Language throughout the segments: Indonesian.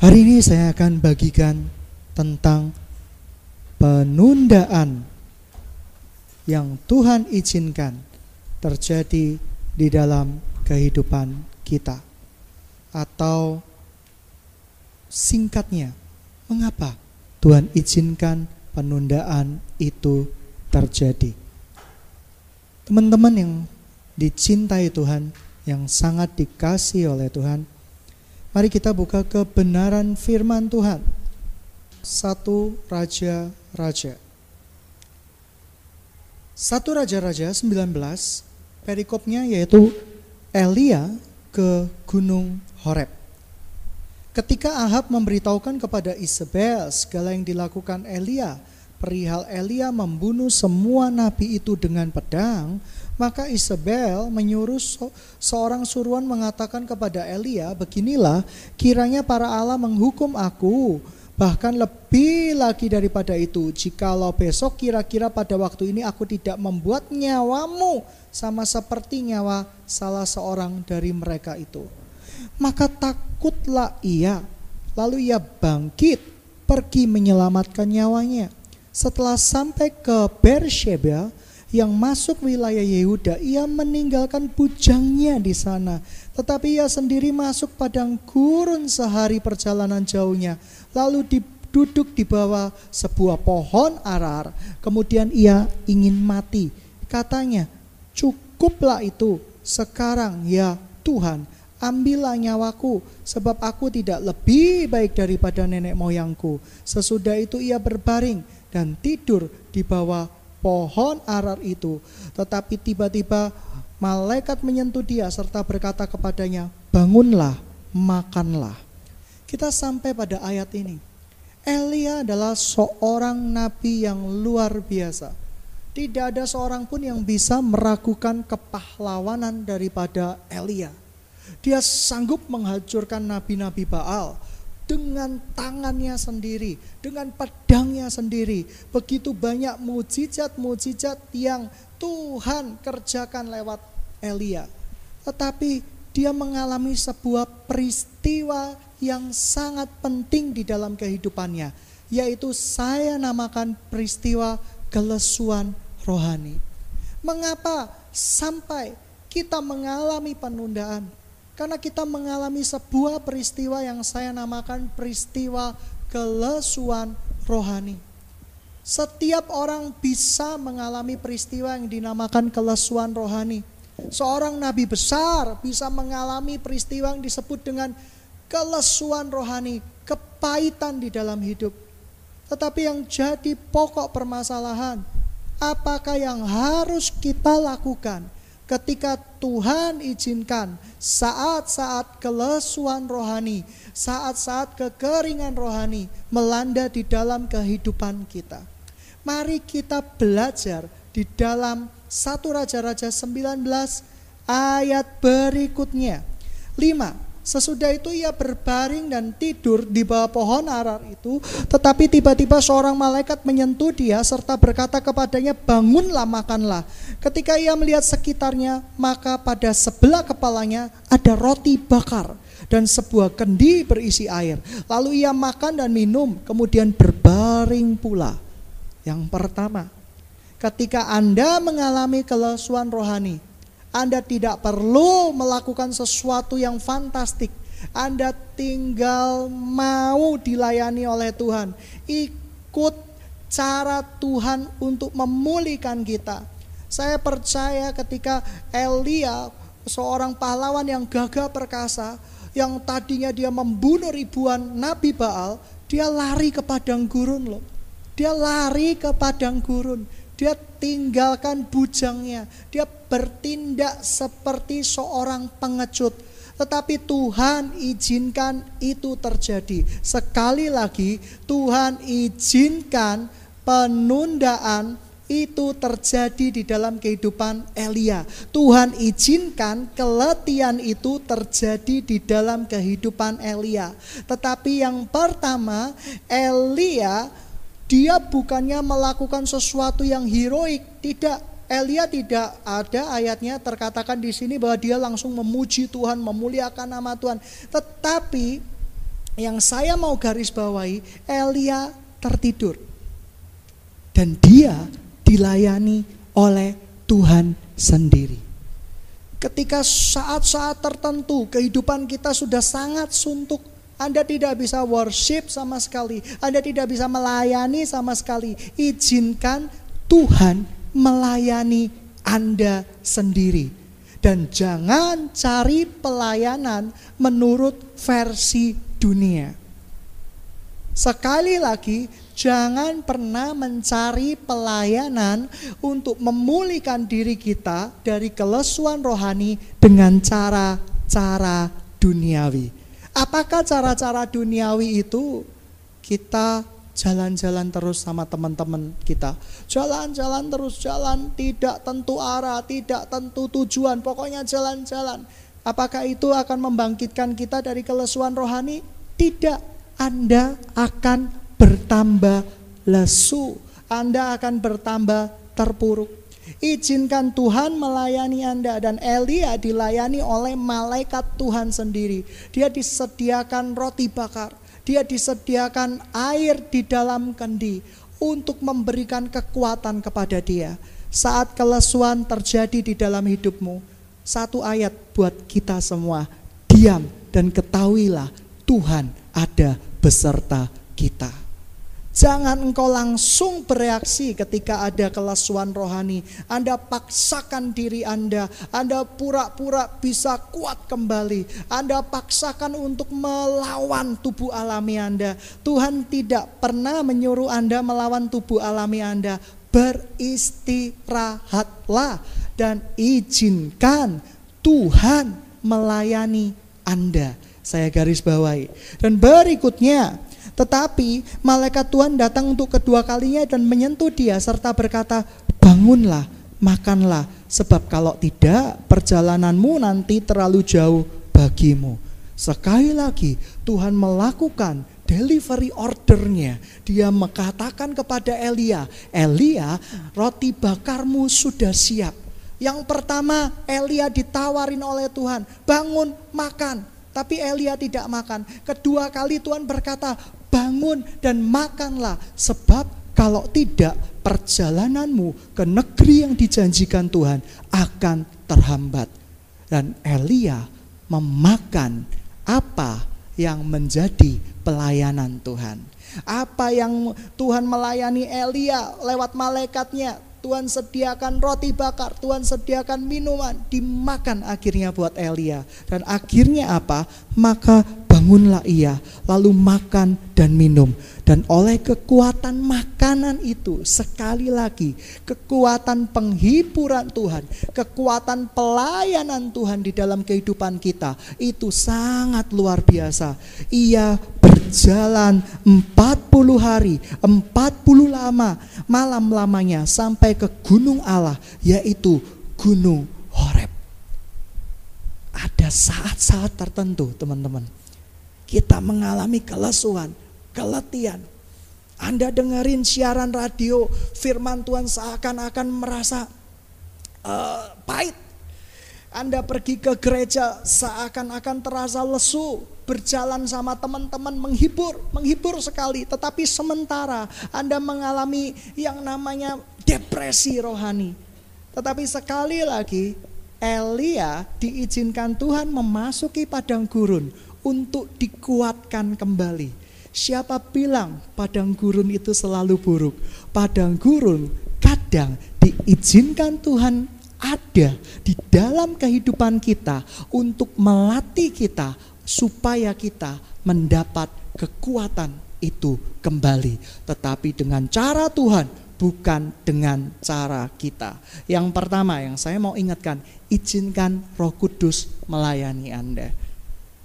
Hari ini saya akan bagikan tentang penundaan yang Tuhan izinkan terjadi di dalam kehidupan kita. Atau singkatnya, mengapa Tuhan izinkan penundaan itu terjadi? Teman-teman yang dicintai Tuhan, yang sangat dikasihi oleh Tuhan, mari kita buka kebenaran firman Tuhan. 1 Raja-Raja 19, perikopnya yaitu Elia ke Gunung Horeb. Ketika Ahab memberitahukan kepada Isabel segala yang dilakukan Elia, perihal Elia membunuh semua nabi itu dengan pedang, maka Isabel menyuruh seorang suruhan mengatakan kepada Elia, beginilah kiranya para Allah menghukum aku, bahkan lebih lagi daripada itu, jikalau besok kira-kira pada waktu ini aku tidak membuat nyawamu sama seperti nyawa salah seorang dari mereka itu. Maka takutlah ia, lalu ia bangkit pergi menyelamatkan nyawanya. Setelah sampai ke Beersheba yang masuk wilayah Yehuda, ia meninggalkan bujangnya di sana. Tetapi ia sendiri masuk padang gurun sehari perjalanan jauhnya. Lalu duduk di bawah sebuah pohon arar. Kemudian ia ingin mati. Katanya, cukuplah itu. Sekarang ya Tuhan, ambillah nyawaku, sebab aku tidak lebih baik daripada nenek moyangku. Sesudah itu ia berbaring dan tidur di bawah pohon arar itu. Tetapi tiba-tiba malaikat menyentuh dia serta berkata kepadanya, bangunlah, makanlah. Kita sampai pada ayat ini. Elia adalah seorang nabi yang luar biasa. Tidak ada seorang pun yang bisa meragukan kepahlawanan daripada Elia. Dia sanggup menghancurkan nabi-nabi Baal dengan tangannya sendiri, dengan pedangnya sendiri. Begitu banyak mujizat-mujizat yang Tuhan kerjakan lewat Elia. Tetapi dia mengalami sebuah peristiwa yang sangat penting di dalam kehidupannya, yaitu saya namakan peristiwa kelesuan rohani. Mengapa sampai kita mengalami penundaan? Karena kita mengalami sebuah peristiwa yang saya namakan peristiwa kelesuan rohani. Setiap orang bisa mengalami peristiwa yang dinamakan kelesuan rohani. Seorang nabi besar bisa mengalami peristiwa yang disebut dengan kelesuan rohani, kepahitan di dalam hidup. Tetapi yang jadi pokok permasalahan, apakah yang harus kita lakukan ketika Tuhan izinkan saat-saat kelesuan rohani, saat-saat kekeringan rohani melanda di dalam kehidupan kita? Mari kita belajar di dalam 1 Raja-Raja 19 ayat berikutnya. 5. Sesudah itu ia berbaring dan tidur di bawah pohon arar itu, tetapi tiba-tiba seorang malaikat menyentuh dia serta berkata kepadanya, bangunlah, makanlah. Ketika ia melihat sekitarnya, maka pada sebelah kepalanya ada roti bakar dan sebuah kendi berisi air. Lalu ia makan dan minum, kemudian berbaring pula. Yang pertama, ketika Anda mengalami kelesuan rohani, Anda tidak perlu melakukan sesuatu yang fantastik. Anda tinggal mau dilayani oleh Tuhan. Ikut cara Tuhan untuk memulihkan kita. Saya percaya ketika Elia, seorang pahlawan yang gagah perkasa, yang tadinya dia membunuh ribuan nabi Baal, dia lari ke padang gurun loh. Dia lari ke padang gurun. Dia tinggalkan bujangnya. Dia bertindak seperti seorang pengecut. Tetapi Tuhan izinkan itu terjadi. Sekali lagi, Tuhan izinkan penundaan itu terjadi di dalam kehidupan Elia. Tuhan izinkan keletihan itu terjadi di dalam kehidupan Elia. Tetapi yang pertama, Elia, dia bukannya melakukan sesuatu yang heroik, tidak. Elia tidak ada ayatnya terkatakan di sini bahwa dia langsung memuji Tuhan, memuliakan nama Tuhan. Tetapi yang saya mau garis bawahi, Elia tertidur. Dan dia dilayani oleh Tuhan sendiri. Ketika saat-saat tertentu kehidupan kita sudah sangat suntuk, Anda tidak bisa worship sama sekali, Anda tidak bisa melayani sama sekali, izinkan Tuhan melayani Anda sendiri. Dan jangan cari pelayanan menurut versi dunia. Sekali lagi, jangan pernah mencari pelayanan untuk memulihkan diri kita dari kelesuan rohani dengan cara-cara duniawi. Apakah cara-cara duniawi itu? Kita jalan-jalan terus sama teman-teman kita. Jalan-jalan terus, jalan tidak tentu arah, tidak tentu tujuan, pokoknya jalan-jalan. Apakah itu akan membangkitkan kita dari kelesuan rohani? Tidak. Anda akan bertambah lesu, Anda akan bertambah terpuruk. Izinkan Tuhan melayani Anda. Dan Elia dilayani oleh malaikat Tuhan sendiri. Dia disediakan roti bakar, dia disediakan air di dalam kendi untuk memberikan kekuatan kepada dia. Saat kelesuan terjadi di dalam hidupmu, satu ayat buat kita semua: diam dan ketahuilah Tuhan ada beserta kita. Jangan engkau langsung bereaksi ketika ada kelesuan rohani. Anda paksakan diri Anda pura-pura bisa kuat kembali. Anda paksakan untuk melawan tubuh alami Anda. Tuhan tidak pernah menyuruh Anda melawan tubuh alami Anda. Beristirahatlah dan izinkan Tuhan melayani Anda. Saya garis bawahi. Dan berikutnya, tetapi malaikat Tuhan datang untuk kedua kalinya dan menyentuh dia serta berkata, bangunlah, makanlah, sebab kalau tidak perjalananmu nanti terlalu jauh bagimu. Sekali lagi Tuhan melakukan delivery ordernya. Dia mengatakan kepada Elia, Elia, roti bakarmu sudah siap. Yang pertama, Elia ditawarin oleh Tuhan, bangun, makan. Tapi Elia tidak makan. Kedua kali Tuhan berkata, bangun dan makanlah, sebab kalau tidak perjalananmu ke negeri yang dijanjikan Tuhan akan terhambat. Dan Elia memakan apa yang menjadi pelayanan Tuhan. Apa yang Tuhan melayani Elia lewat malaikatnya. Tuhan sediakan roti bakar, Tuhan sediakan minuman, dimakan akhirnya buat Elia. Dan akhirnya apa? Maka bangunlah ia, lalu makan dan minum. Dan oleh kekuatan makanan itu, sekali lagi, kekuatan penghiburan Tuhan, kekuatan pelayanan Tuhan di dalam kehidupan kita, itu sangat luar biasa. Ia berjalan 40 hari, 40 malam lamanya sampai ke gunung Allah, yaitu Gunung Horeb. Ada saat-saat tertentu, teman-teman, kita mengalami kelesuan, keletihan. Anda dengerin siaran radio, firman Tuhan seakan-akan merasa pahit. Anda pergi ke gereja seakan-akan terasa lesu, berjalan sama teman-teman menghibur sekali. Tetapi sementara Anda mengalami yang namanya depresi rohani. Tetapi sekali lagi, Elia diizinkan Tuhan memasuki padang gurun untuk dikuatkan kembali. Siapa bilang padang gurun itu selalu buruk? Padang gurun kadang diizinkan Tuhan ada di dalam kehidupan kita untuk melatih kita supaya kita mendapat kekuatan itu kembali. Tetapi dengan cara Tuhan, bukan dengan cara kita. Yang pertama yang saya mau ingatkan, izinkan Roh Kudus melayani Anda.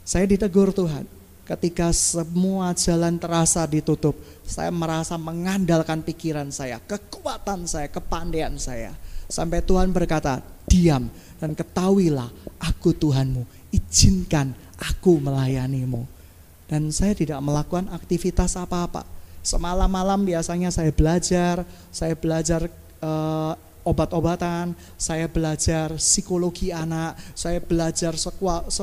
Saya ditegur Tuhan. Ketika semua jalan terasa ditutup, saya merasa mengandalkan pikiran saya, kekuatan saya, kepandaian saya. Sampai Tuhan berkata, diam dan ketahuilah aku Tuhanmu, izinkan aku melayanimu. Dan saya tidak melakukan aktivitas apa-apa. Semalam-malam biasanya saya belajar obat-obatan, saya belajar psikologi anak, saya belajar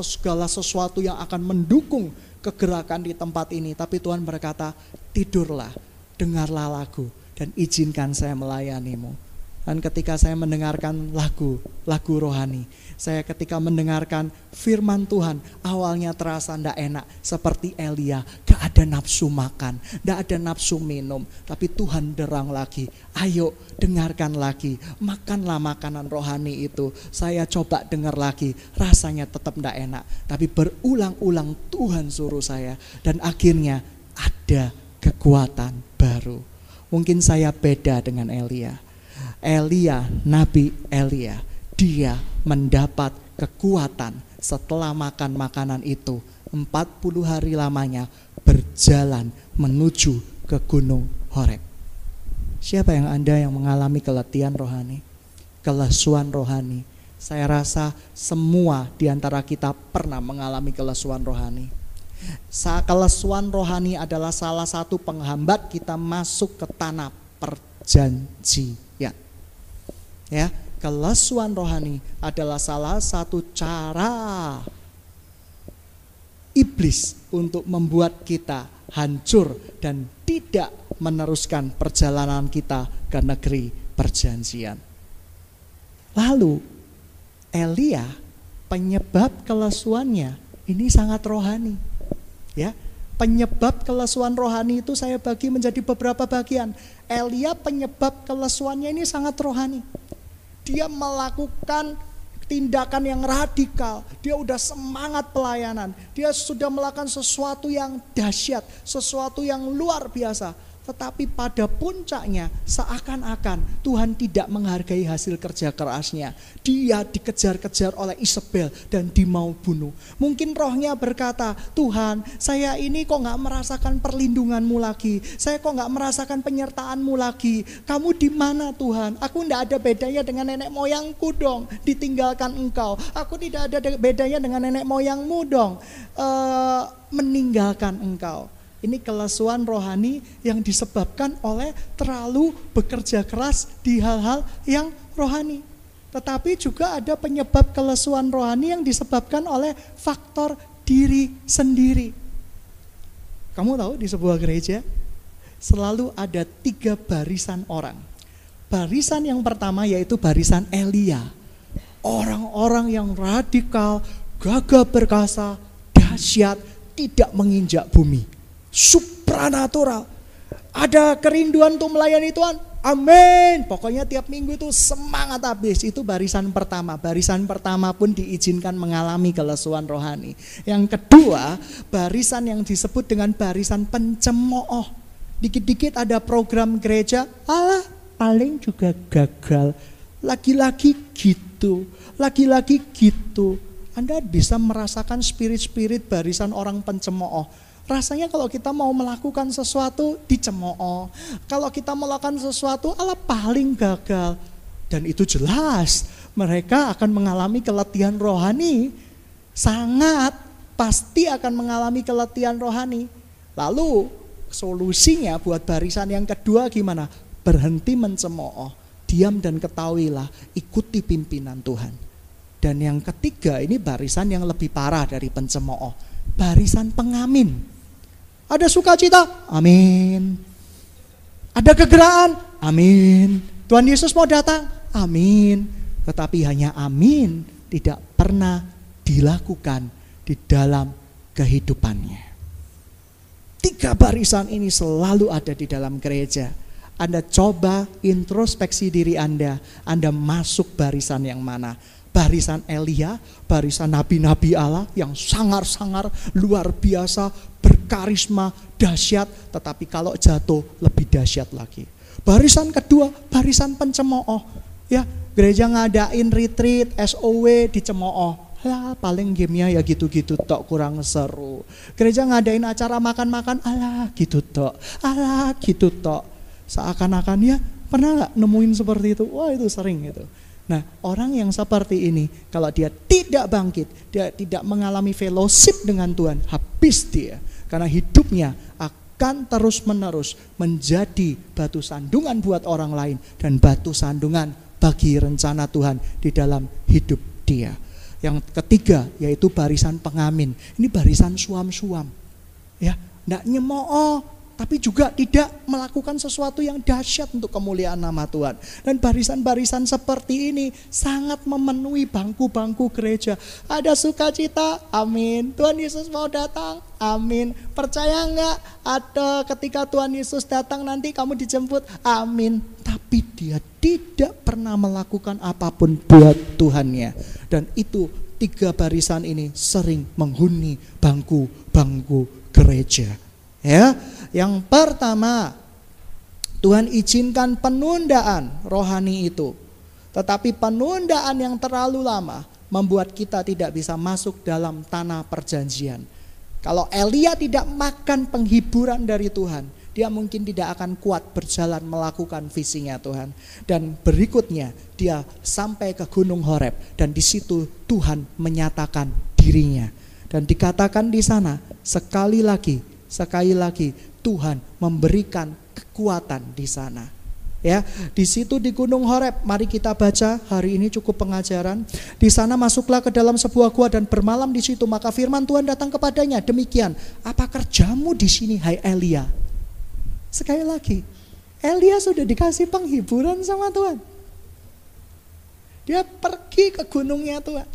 segala sesuatu yang akan mendukung kegerakan di tempat ini. Tapi Tuhan berkata, tidurlah, dengarlah lagu, dan izinkan saya melayanimu. Dan ketika saya mendengarkan lagu rohani, saya ketika mendengarkan firman Tuhan, awalnya terasa tidak enak. Seperti Elia, gak ada nafsu makan, gak ada nafsu minum. Tapi Tuhan derang lagi, ayo dengarkan lagi, makanlah makanan rohani itu. Saya coba dengar lagi, rasanya tetap tidak enak. Tapi berulang-ulang Tuhan suruh saya. Dan akhirnya ada kekuatan baru. Mungkin saya beda dengan Elia. Nabi Elia, dia mendapat kekuatan setelah makan makanan itu. 40 hari lamanya berjalan menuju ke Gunung Horeb. Siapa yang Anda yang mengalami keletihan rohani, kelesuan rohani? Saya rasa semua di antara kita pernah mengalami kelesuan rohani. Kelesuan rohani adalah salah satu penghambat kita masuk ke tanah perjanjian. Ya, kelesuan rohani adalah salah satu cara iblis untuk membuat kita hancur dan tidak meneruskan perjalanan kita ke negeri perjanjian. Lalu Elia, penyebab kelesuannya ini sangat rohani. Ya, penyebab kelesuan rohani itu saya bagi menjadi beberapa bagian. Elia penyebab kelesuannya ini sangat rohani. Dia melakukan tindakan yang radikal. Dia udah semangat pelayanan. Dia sudah melakukan sesuatu yang dahsyat, sesuatu yang luar biasa. Tetapi pada puncaknya seakan-akan Tuhan tidak menghargai hasil kerja kerasnya. Dia dikejar-kejar oleh Isabel dan dimau bunuh. Mungkin rohnya berkata, Tuhan, saya ini kok gak merasakan perlindunganmu lagi. Saya kok gak merasakan penyertaanmu lagi. Kamu di mana Tuhan? Aku tidak ada bedanya dengan nenek moyangku dong, ditinggalkan engkau. Aku tidak ada bedanya dengan nenek moyangmu dong, meninggalkan engkau. Ini kelesuan rohani yang disebabkan oleh terlalu bekerja keras di hal-hal yang rohani. Tetapi juga ada penyebab kelesuan rohani yang disebabkan oleh faktor diri sendiri. Kamu tahu di sebuah gereja selalu ada 3 barisan orang. Barisan yang pertama yaitu barisan Elia. Orang-orang yang radikal, gagah perkasa, dahsyat, tidak menginjak bumi. Supranatural. Ada kerinduan untuk melayani Tuhan. Amin. Pokoknya tiap minggu itu semangat habis. Itu barisan pertama. Barisan pertama pun diizinkan mengalami kelesuan rohani. Yang kedua, barisan yang disebut dengan barisan pencemooh. Dikit-dikit ada program gereja, paling juga gagal. Lagi-lagi gitu. Lagi-lagi gitu. Anda bisa merasakan spirit-spirit barisan orang pencemooh. Rasanya kalau kita mau melakukan sesuatu dicemooh. Kalau kita melakukan sesuatu paling gagal. Dan itu jelas mereka akan mengalami keletihan rohani. Sangat pasti akan mengalami keletihan rohani. Lalu solusinya buat barisan yang kedua gimana? Berhenti mencemooh. Diam dan ketahuilah, ikuti pimpinan Tuhan. Dan yang ketiga ini barisan yang lebih parah dari pencemooh. Barisan pengamin. Ada sukacita, amin. Ada kegerakan, amin. Tuhan Yesus mau datang, amin. Tetapi hanya amin tidak pernah dilakukan di dalam kehidupannya. 3 barisan ini selalu ada di dalam gereja. Anda coba introspeksi diri Anda masuk barisan yang mana? Barisan Elia, barisan nabi-nabi Allah yang sangar-sangar, luar biasa, berkarisma, dahsyat, tetapi kalau jatuh lebih dahsyat lagi. Barisan kedua, barisan pencemooh. Ya, gereja ngadain retreat, SOW dicemooh. Ya, paling gamenya ya gitu-gitu tok, kurang seru. Gereja ngadain acara makan-makan, gitu tok. Gitu tok. Seakan-akan ya, pernah gak nemuin seperti itu? Wah, itu sering gitu. Nah, orang yang seperti ini, kalau dia tidak bangkit, dia tidak mengalami fellowship dengan Tuhan, habis dia. Karena hidupnya akan terus-menerus menjadi batu sandungan buat orang lain dan batu sandungan bagi rencana Tuhan di dalam hidup dia. Yang ketiga yaitu barisan pengamin. Ini barisan suam-suam. Ya, tidak nyemooh, tapi juga tidak melakukan sesuatu yang dahsyat untuk kemuliaan nama Tuhan. Dan barisan-barisan seperti ini sangat memenuhi bangku-bangku gereja. Ada sukacita, amin. Tuhan Yesus mau datang, amin. Percaya enggak? Ada ketika Tuhan Yesus datang nanti kamu dijemput, amin. Tapi dia tidak pernah melakukan apapun buat Tuhannya. Dan itu 3 barisan ini sering menghuni bangku-bangku gereja. Ya, yang pertama, Tuhan izinkan penundaan rohani itu. Tetapi penundaan yang terlalu lama membuat kita tidak bisa masuk dalam tanah perjanjian. Kalau Elia tidak makan penghiburan dari Tuhan, dia mungkin tidak akan kuat berjalan melakukan visinya Tuhan. Dan berikutnya dia sampai ke Gunung Horeb, dan di situ Tuhan menyatakan dirinya. Dan dikatakan di sana sekali lagi Tuhan memberikan kekuatan di sana. Ya, di situ di Gunung Horeb, mari kita baca hari ini cukup pengajaran. Di sana masuklah ke dalam sebuah gua dan bermalam di situ. Maka firman Tuhan datang kepadanya, demikian, apa kerjamu di sini, hai Elia? Sekali lagi, Elia sudah dikasih penghiburan sama Tuhan. Dia pergi ke gunungnya Tuhan.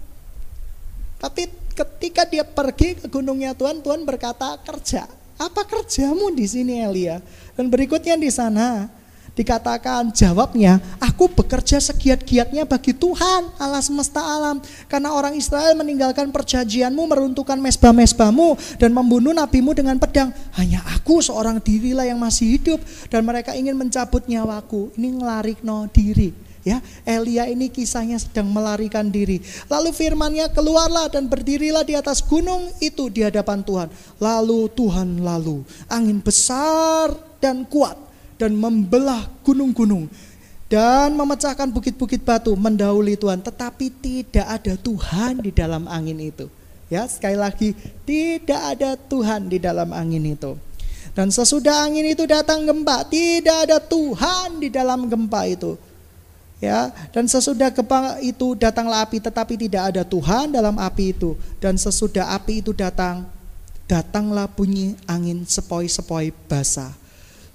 Tapi ketika dia pergi ke gunungnya Tuhan, Tuhan berkata, kerja. Apa kerjamu di sini Elia? Dan berikutnya di sana dikatakan jawabnya, aku bekerja segiat-giatnya bagi Tuhan Allah semesta alam. Karena orang Israel meninggalkan perjanjianmu, meruntuhkan mezbah-mezbahmu, dan membunuh nabimu dengan pedang. Hanya aku seorang dirilah yang masih hidup, dan mereka ingin mencabut nyawaku. Ini ngelarikno diri. Ya, Elia ini kisahnya sedang melarikan diri. Lalu firman-Nya, keluarlah dan berdirilah di atas gunung itu di hadapan Tuhan. Lalu Tuhan angin besar dan kuat dan membelah gunung-gunung dan memecahkan bukit-bukit batu mendahului Tuhan. Tetapi tidak ada Tuhan di dalam angin itu. Ya, sekali lagi, tidak ada Tuhan di dalam angin itu. Dan sesudah angin itu datang gempa, tidak ada Tuhan di dalam gempa itu. Ya, dan sesudah gempa itu datanglah api, tetapi tidak ada Tuhan dalam api itu. Dan sesudah api itu datanglah bunyi angin sepoi-sepoi basah.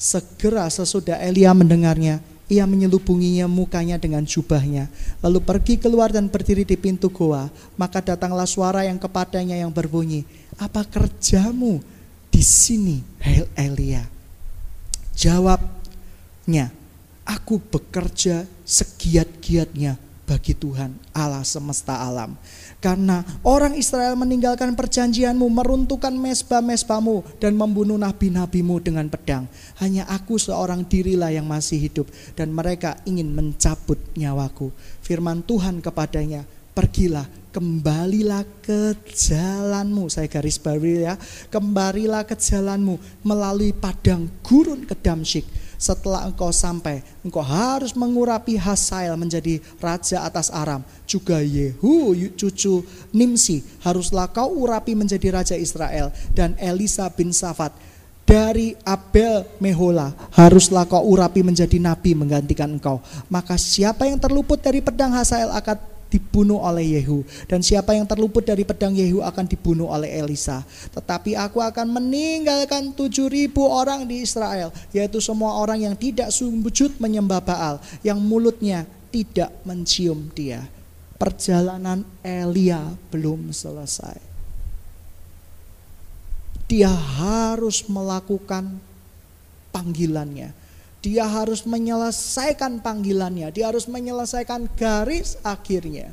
Segera sesudah Elia mendengarnya, ia menyelubunginya mukanya dengan jubahnya, lalu pergi keluar dan berdiri di pintu goa. Maka datanglah suara yang kepadanya yang berbunyi, apa kerjamu di sini, hai Elia? Jawabnya, aku bekerja segiat-giatnya bagi Tuhan Allah semesta alam. Karena orang Israel meninggalkan perjanjianmu, meruntuhkan mezbah-mezbahmu, dan membunuh nabi-nabimu dengan pedang. Hanya aku seorang dirilah yang masih hidup, dan mereka ingin mencabut nyawaku. Firman Tuhan kepadanya, pergilah, kembalilah ke jalanmu. Saya garis bawahi ya, kembalilah ke jalanmu melalui padang gurun ke Damsyik. Setelah engkau sampai, engkau harus mengurapi Hazael menjadi raja atas Aram. Juga Yehu cucu Nimsi haruslah kau urapi menjadi raja Israel. Dan Elisa bin Safat dari Abel Mehola haruslah kau urapi menjadi nabi menggantikan engkau. Maka siapa yang terluput dari pedang Hazael akan dibunuh oleh Yehu, dan siapa yang terluput dari pedang Yehu akan dibunuh oleh Elisa. Tetapi aku akan meninggalkan 7.000 orang di Israel, yaitu semua orang yang tidak sujud menyembah Baal, yang mulutnya tidak mencium dia. Perjalanan Elia belum selesai. Dia harus melakukan panggilannya. Dia harus menyelesaikan panggilannya. Dia harus menyelesaikan garis akhirnya.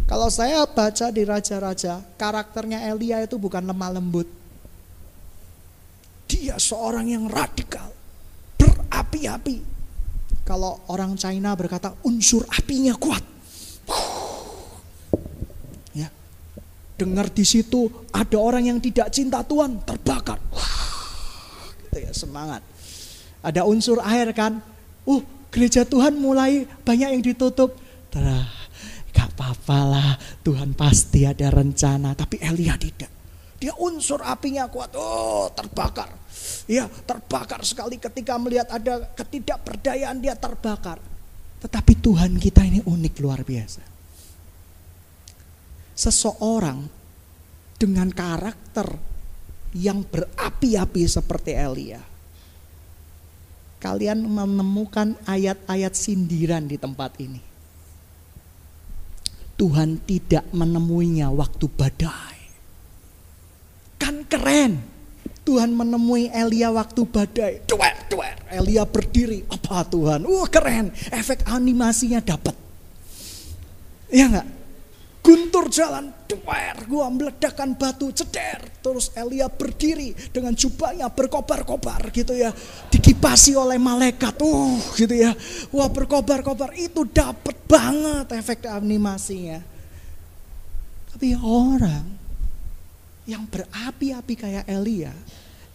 Kalau saya baca di Raja-Raja, karakternya Elia itu bukan lemah lembut. Dia seorang yang radikal, berapi-api. Kalau orang China berkata unsur apinya kuat. Ya. Dengar di situ ada orang yang tidak cinta Tuhan terbakar. Gitu ya, semangat. Ada unsur air kan. Gereja Tuhan mulai banyak yang ditutup. Gak apa-apa lah, Tuhan pasti ada rencana. Tapi Elia tidak. Dia unsur apinya kuat. Terbakar. Ya, terbakar sekali ketika melihat ada ketidakberdayaan, dia terbakar. Tetapi Tuhan kita ini unik luar biasa. Seseorang dengan karakter yang berapi-api seperti Elia. Kalian menemukan ayat-ayat sindiran di tempat ini. Tuhan tidak menemuinya waktu badai. Kan keren. Tuhan menemui Elia waktu badai. Duer. Elia berdiri. Apa Tuhan? Keren. Efek animasinya dapat. Iya enggak? Guntur jalan, gua meledakkan batu, ceder. Terus Elia berdiri dengan jubahnya berkobar-kobar gitu ya. Dikipasi oleh malaikat, gitu ya. Wah, berkobar-kobar, itu dapat banget efek animasinya. Tapi orang yang berapi-api kayak Elia,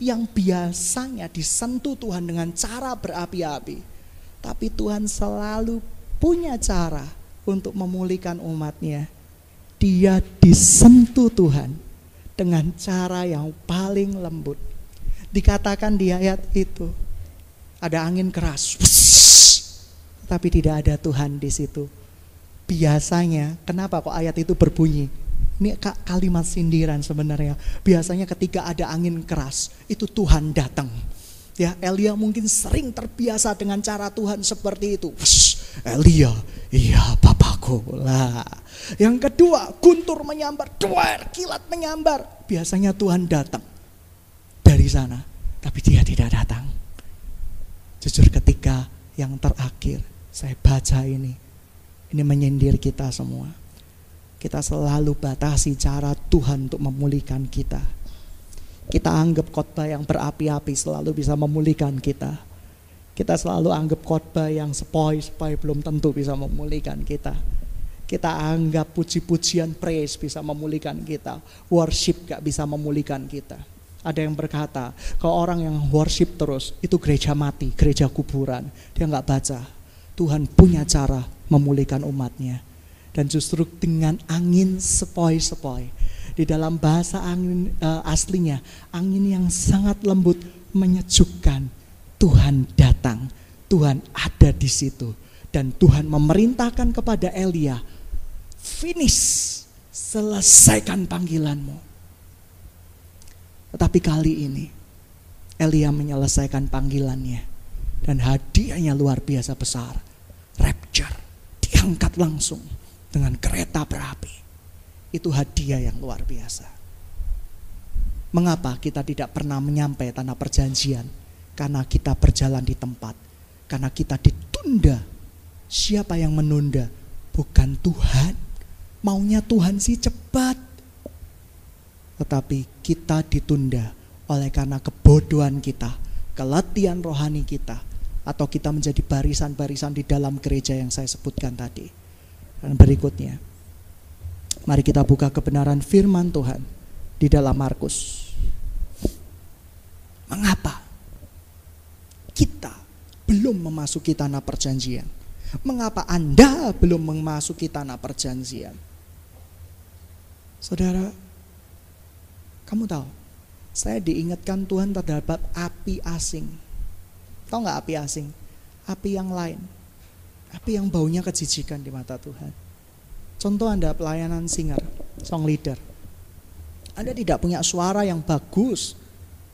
yang biasanya disentuh Tuhan dengan cara berapi-api, tapi Tuhan selalu punya cara untuk memulihkan umatnya. Dia disentuh Tuhan dengan cara yang paling lembut. Dikatakan di ayat itu ada angin keras, tapi tidak ada Tuhan di situ. Biasanya, kenapa kok ayat itu berbunyi? Ini kalimat sindiran sebenarnya. Biasanya ketika ada angin keras, itu Tuhan datang. Ya, Elia mungkin sering terbiasa dengan cara Tuhan seperti itu. Elia, iya Bapakku lah. Yang kedua, guntur menyambar, kilat menyambar. Biasanya Tuhan datang dari sana, tapi dia tidak datang. Jujur ketika yang terakhir saya baca ini menyindir kita semua. Kita selalu batasi cara Tuhan untuk memulihkan kita. Kita anggap khotbah yang berapi-api selalu bisa memulihkan kita. Kita selalu anggap khotbah yang sepoi-sepoi belum tentu bisa memulihkan kita. Kita anggap puji-pujian praise bisa memulihkan kita. Worship gak bisa memulihkan kita. Ada yang berkata, kalau orang yang worship terus, itu gereja mati, gereja kuburan. Dia gak baca. Tuhan punya cara memulihkan umatnya. Dan justru dengan angin sepoi-sepoi. Di dalam bahasa angin aslinya, angin yang sangat lembut, menyejukkan. Tuhan datang, Tuhan ada di situ. Dan Tuhan memerintahkan kepada Elia, finish, selesaikan panggilanmu. Tetapi kali ini, Elia menyelesaikan panggilannya. Dan hadiahnya luar biasa besar. Rapture, diangkat langsung dengan kereta berapi. Itu hadiah yang luar biasa. Mengapa kita tidak pernah menyampai tanah perjanjian? Karena kita berjalan di tempat. Karena kita ditunda. Siapa yang menunda? Bukan Tuhan. Maunya Tuhan sih cepat. Tetapi kita ditunda oleh karena kebodohan kita, keletihan rohani kita, atau kita menjadi barisan-barisan di dalam gereja yang saya sebutkan tadi. Dan berikutnya, mari kita buka kebenaran firman Tuhan di dalam Markus. Mengapa kita belum memasuki tanah perjanjian? Mengapa Anda belum memasuki tanah perjanjian? Saudara, kamu tahu, saya diingatkan Tuhan terhadap api asing. Tahu gak api asing? Api yang lain. Api yang baunya kejijikan di mata Tuhan. Contoh Anda pelayanan singer, song leader. Anda tidak punya suara yang bagus.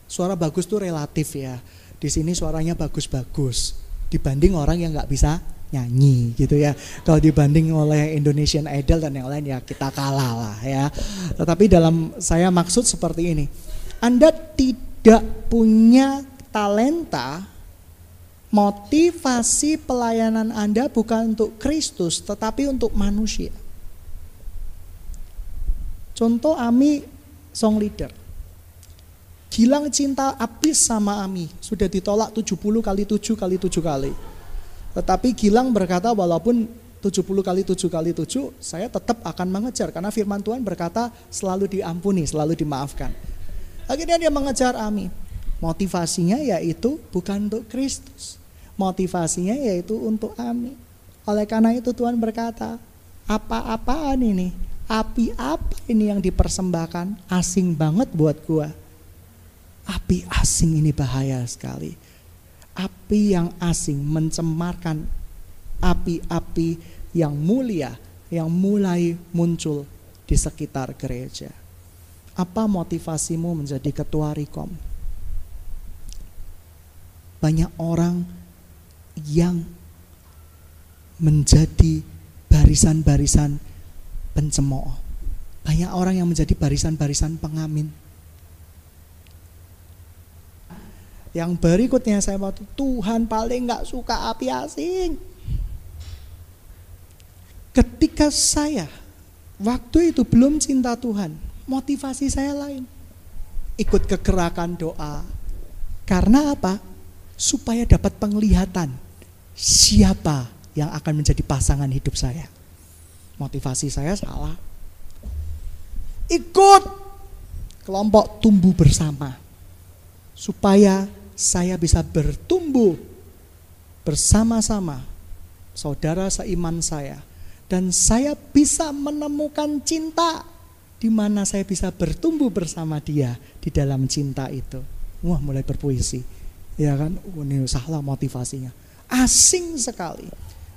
Suara bagus itu relatif ya. Di sini suaranya bagus-bagus dibanding orang yang gak bisa nyanyi gitu ya. Kalau dibanding oleh Indonesian Idol dan yang lain ya kita kalah lah ya. Tetapi dalam saya maksud seperti ini. Anda tidak punya talenta. Motivasi pelayanan Anda bukan untuk Kristus, tetapi untuk manusia. Contoh Ami song leader. Gilang cinta habis sama Ami, sudah ditolak 70 kali 7 kali 7 kali. Tetapi Gilang berkata walaupun 70 kali 7 kali 7, saya tetap akan mengejar. Karena firman Tuhan berkata selalu diampuni, selalu dimaafkan. Akhirnya dia mengejar Ami. Motivasinya yaitu bukan untuk Kristus. Motivasinya yaitu untuk Ami. Oleh karena itu Tuhan berkata, apa-apaan ini? Api apa ini yang dipersembahkan? Asing banget buat gua. Api asing ini bahaya sekali. Api yang asing mencemarkan api-api yang mulia yang mulai muncul di sekitar gereja. Apa motivasimu menjadi ketua Rekom? Banyak orang yang menjadi barisan-barisan pencemooh. Banyak orang yang menjadi barisan-barisan pengamin. Yang berikutnya saya waktu Tuhan paling gak suka api asing. Ketika saya waktu itu belum cinta Tuhan, motivasi saya lain. Ikut ke gerakan doa. Karena apa? Supaya dapat penglihatan siapa yang akan menjadi pasangan hidup saya. Motivasi saya salah. Ikut kelompok tumbuh bersama. Supaya saya bisa bertumbuh bersama-sama saudara seiman saya. Dan saya bisa menemukan cinta di mana saya bisa bertumbuh bersama dia di dalam cinta itu. Wah, mulai berpuisi. Ya kan? Ini salah motivasinya. Asing sekali.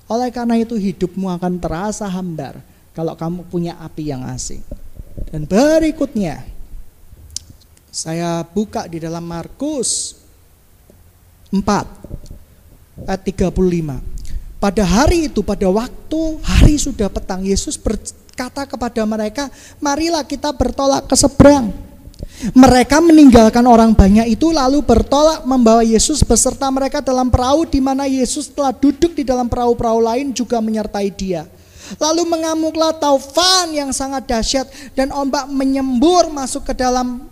Oleh karena itu hidupmu akan terasa hambar kalau kamu punya api yang asing. Dan berikutnya saya buka di dalam Markus 4 ayat 35. Pada hari itu, pada waktu hari sudah petang, Yesus berkata kepada mereka, marilah kita bertolak ke seberang. Mereka meninggalkan orang banyak itu lalu bertolak membawa Yesus beserta mereka dalam perahu, di mana Yesus telah duduk di dalam perahu-perahu lain juga menyertai dia. Lalu mengamuklah taufan yang sangat dahsyat dan ombak menyembur masuk ke dalam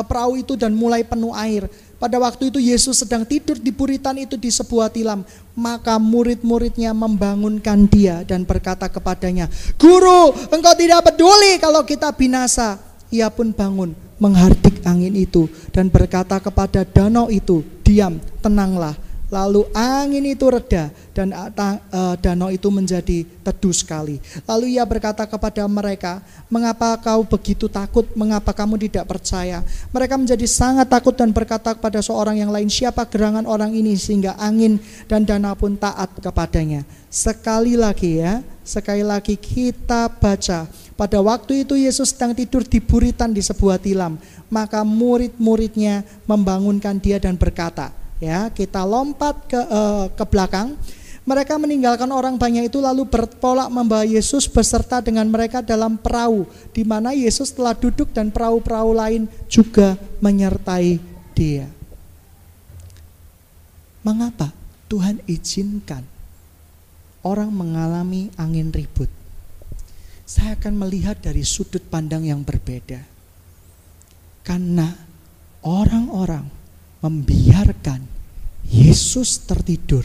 perahu itu dan mulai penuh air. Pada waktu itu Yesus sedang tidur di buritan itu di sebuah tilam. Maka murid-muridnya membangunkan dia dan berkata kepadanya, Guru, engkau tidak peduli kalau kita binasa. Ia pun bangun, menghardik angin itu dan berkata kepada danau itu, diam, tenanglah. Lalu angin itu reda dan danau itu menjadi teduh sekali. Lalu ia berkata kepada mereka, mengapa kau begitu takut? Mengapa kamu tidak percaya? Mereka menjadi sangat takut dan berkata kepada seorang yang lain, siapa gerangan orang ini sehingga angin dan danau pun taat kepadanya. Sekali lagi kita baca. Pada waktu itu Yesus sedang tidur di buritan di sebuah tilam. Maka murid-muridnya membangunkan dia dan berkata, ya, kita lompat ke belakang. Mereka meninggalkan orang banyak itu lalu bertolak membawa Yesus beserta dengan mereka dalam perahu, di mana Yesus telah duduk dan perahu-perahu lain juga menyertai dia. Mengapa Tuhan izinkan orang mengalami angin ribut? Saya akan melihat dari sudut pandang yang berbeda. Karena orang-orang membiarkan Yesus tertidur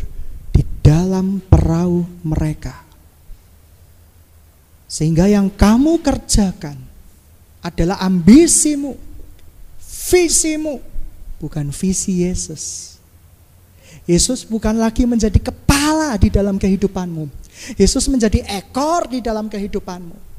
di dalam perahu mereka. Sehingga yang kamu kerjakan adalah ambisimu, visimu, bukan visi Yesus. Yesus bukan lagi menjadi kepala di dalam kehidupanmu. Yesus menjadi ekor di dalam kehidupanmu.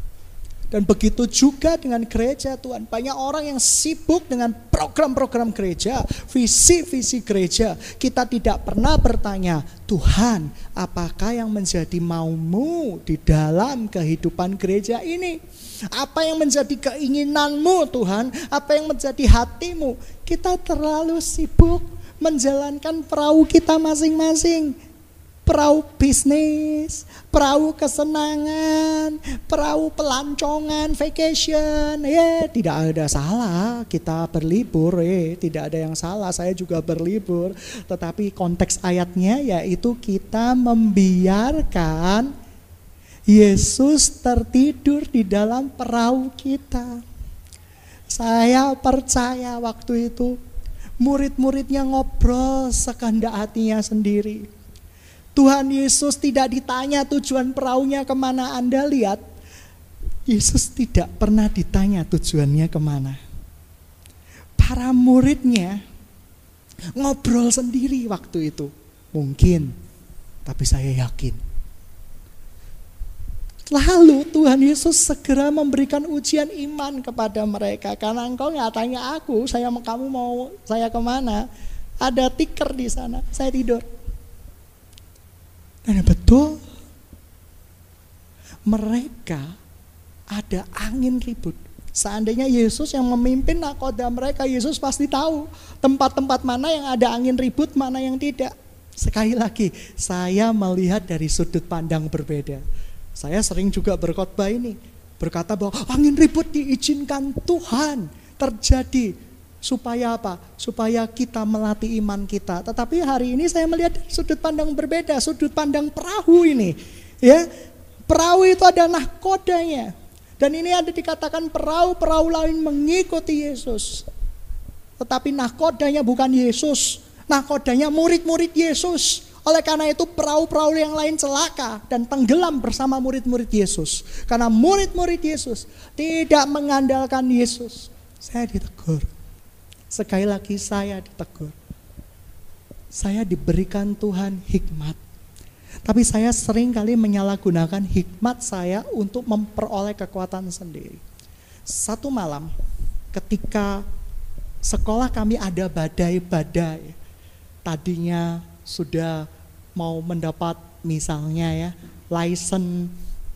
Dan begitu juga dengan gereja Tuhan. Banyak orang yang sibuk dengan program-program gereja, visi-visi gereja. Kita tidak pernah bertanya, Tuhan, apakah yang menjadi maumu di dalam kehidupan gereja ini? Apa yang menjadi keinginanmu Tuhan? Apa yang menjadi hatimu? Kita terlalu sibuk menjalankan perahu kita masing-masing. Perahu bisnis, perahu kesenangan, perahu pelancongan, vacation. Tidak ada salah kita berlibur, tidak ada yang salah, saya juga berlibur. Tetapi konteks ayatnya yaitu kita membiarkan Yesus tertidur di dalam perahu kita. Saya percaya waktu itu murid-muridnya ngobrol sekehendak hatinya sendiri. Tuhan Yesus tidak ditanya tujuan perahunya kemana. Anda lihat, Yesus tidak pernah ditanya tujuannya kemana. Para muridnya ngobrol sendiri waktu itu. Mungkin, tapi saya yakin. Lalu Tuhan Yesus segera memberikan ujian iman kepada mereka. Karena engkau nggak tanya aku, kamu mau saya kemana? Ada tiker di sana, saya tidur. Dan betul, mereka ada angin ribut. Seandainya Yesus yang memimpin nakoda mereka, Yesus pasti tahu tempat-tempat mana yang ada angin ribut, mana yang tidak. Sekali lagi, saya melihat dari sudut pandang berbeda. Saya sering juga berkhotbah ini, berkata bahwa angin ribut diizinkan Tuhan terjadi. Supaya apa? Supaya kita melatih iman kita. Tetapi hari ini saya melihat dari sudut pandang berbeda, sudut pandang perahu ini. Ya, perahu itu ada nahkodanya. Dan ini ada dikatakan perahu-perahu lain mengikuti Yesus. Tetapi nahkodanya bukan Yesus. Nahkodanya murid-murid Yesus. Oleh karena itu perahu-perahu yang lain celaka dan tenggelam bersama murid-murid Yesus. Karena murid-murid Yesus tidak mengandalkan Yesus. Saya ditegur. Sekali lagi saya ditegur. Saya diberikan Tuhan hikmat. Tapi saya sering kali menyalahgunakan hikmat saya untuk memperoleh kekuatan sendiri. Satu malam ketika sekolah kami ada badai-badai. Tadinya sudah mau mendapat misalnya ya license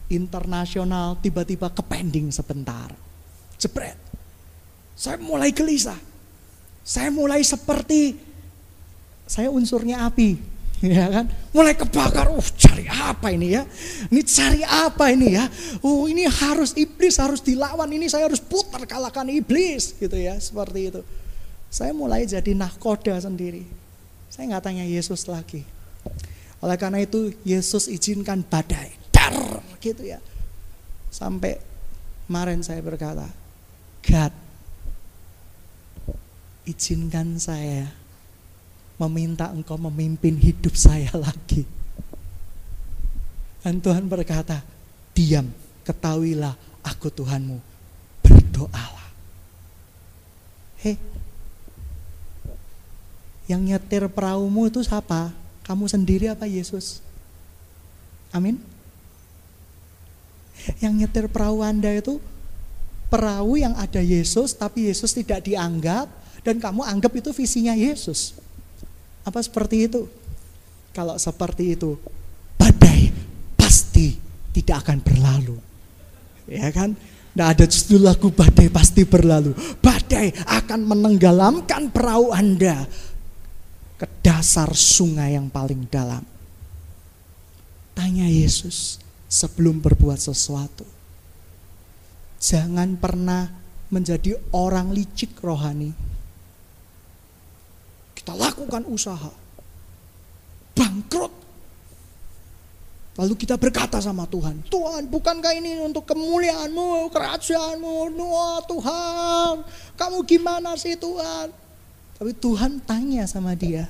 internasional, tiba-tiba kepending sebentar. Jebret. Saya mulai gelisah. Saya mulai seperti saya unsurnya api. Ya kan, mulai kebakar. Cari apa ini ya? Ini cari apa ini ya? Ini harus iblis, harus dilawan. Ini saya harus putar kalahkan iblis, gitu ya, seperti itu. Saya mulai jadi nahkoda sendiri. Saya nggak tanya Yesus lagi. Oleh karena itu Yesus izinkan badai, dar, gitu ya. Sampai kemarin saya berkata, God, izinkan saya meminta Engkau memimpin hidup saya lagi. Dan Tuhan berkata, diam, ketahuilah aku Tuhanmu, berdoalah. Yang nyetir perahumu itu siapa? Kamu sendiri apa Yesus? Amin. Yang nyetir perahu Anda itu perahu yang ada Yesus, tapi Yesus tidak dianggap, dan kamu anggap itu visinya Yesus. Apa seperti itu? Kalau seperti itu, badai pasti tidak akan berlalu. Ya kan? Tidak ada judul lagu badai pasti berlalu. Badai akan menenggelamkan perahu Anda ke dasar sungai yang paling dalam. Tanya Yesus sebelum berbuat sesuatu. Jangan pernah menjadi orang licik rohani. Kita lakukan usaha, bangkrut. Lalu kita berkata sama Tuhan, Tuhan, bukankah ini untuk kemuliaan-Mu, kerajaan-Mu? Wah, Tuhan, kamu gimana sih Tuhan? Tapi Tuhan tanya sama dia,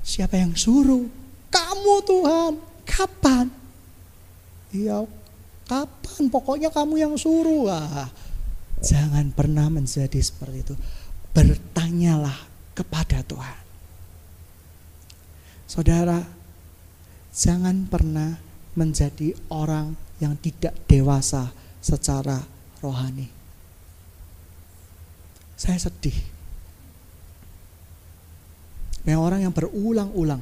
siapa yang suruh? Kamu Tuhan. Kapan? Ya, kapan? Pokoknya kamu yang suruh. Jangan pernah menjadi seperti itu. Bertanyalah kepada Tuhan. Saudara, jangan pernah menjadi orang yang tidak dewasa secara rohani. Saya sedih. Banyak orang yang berulang-ulang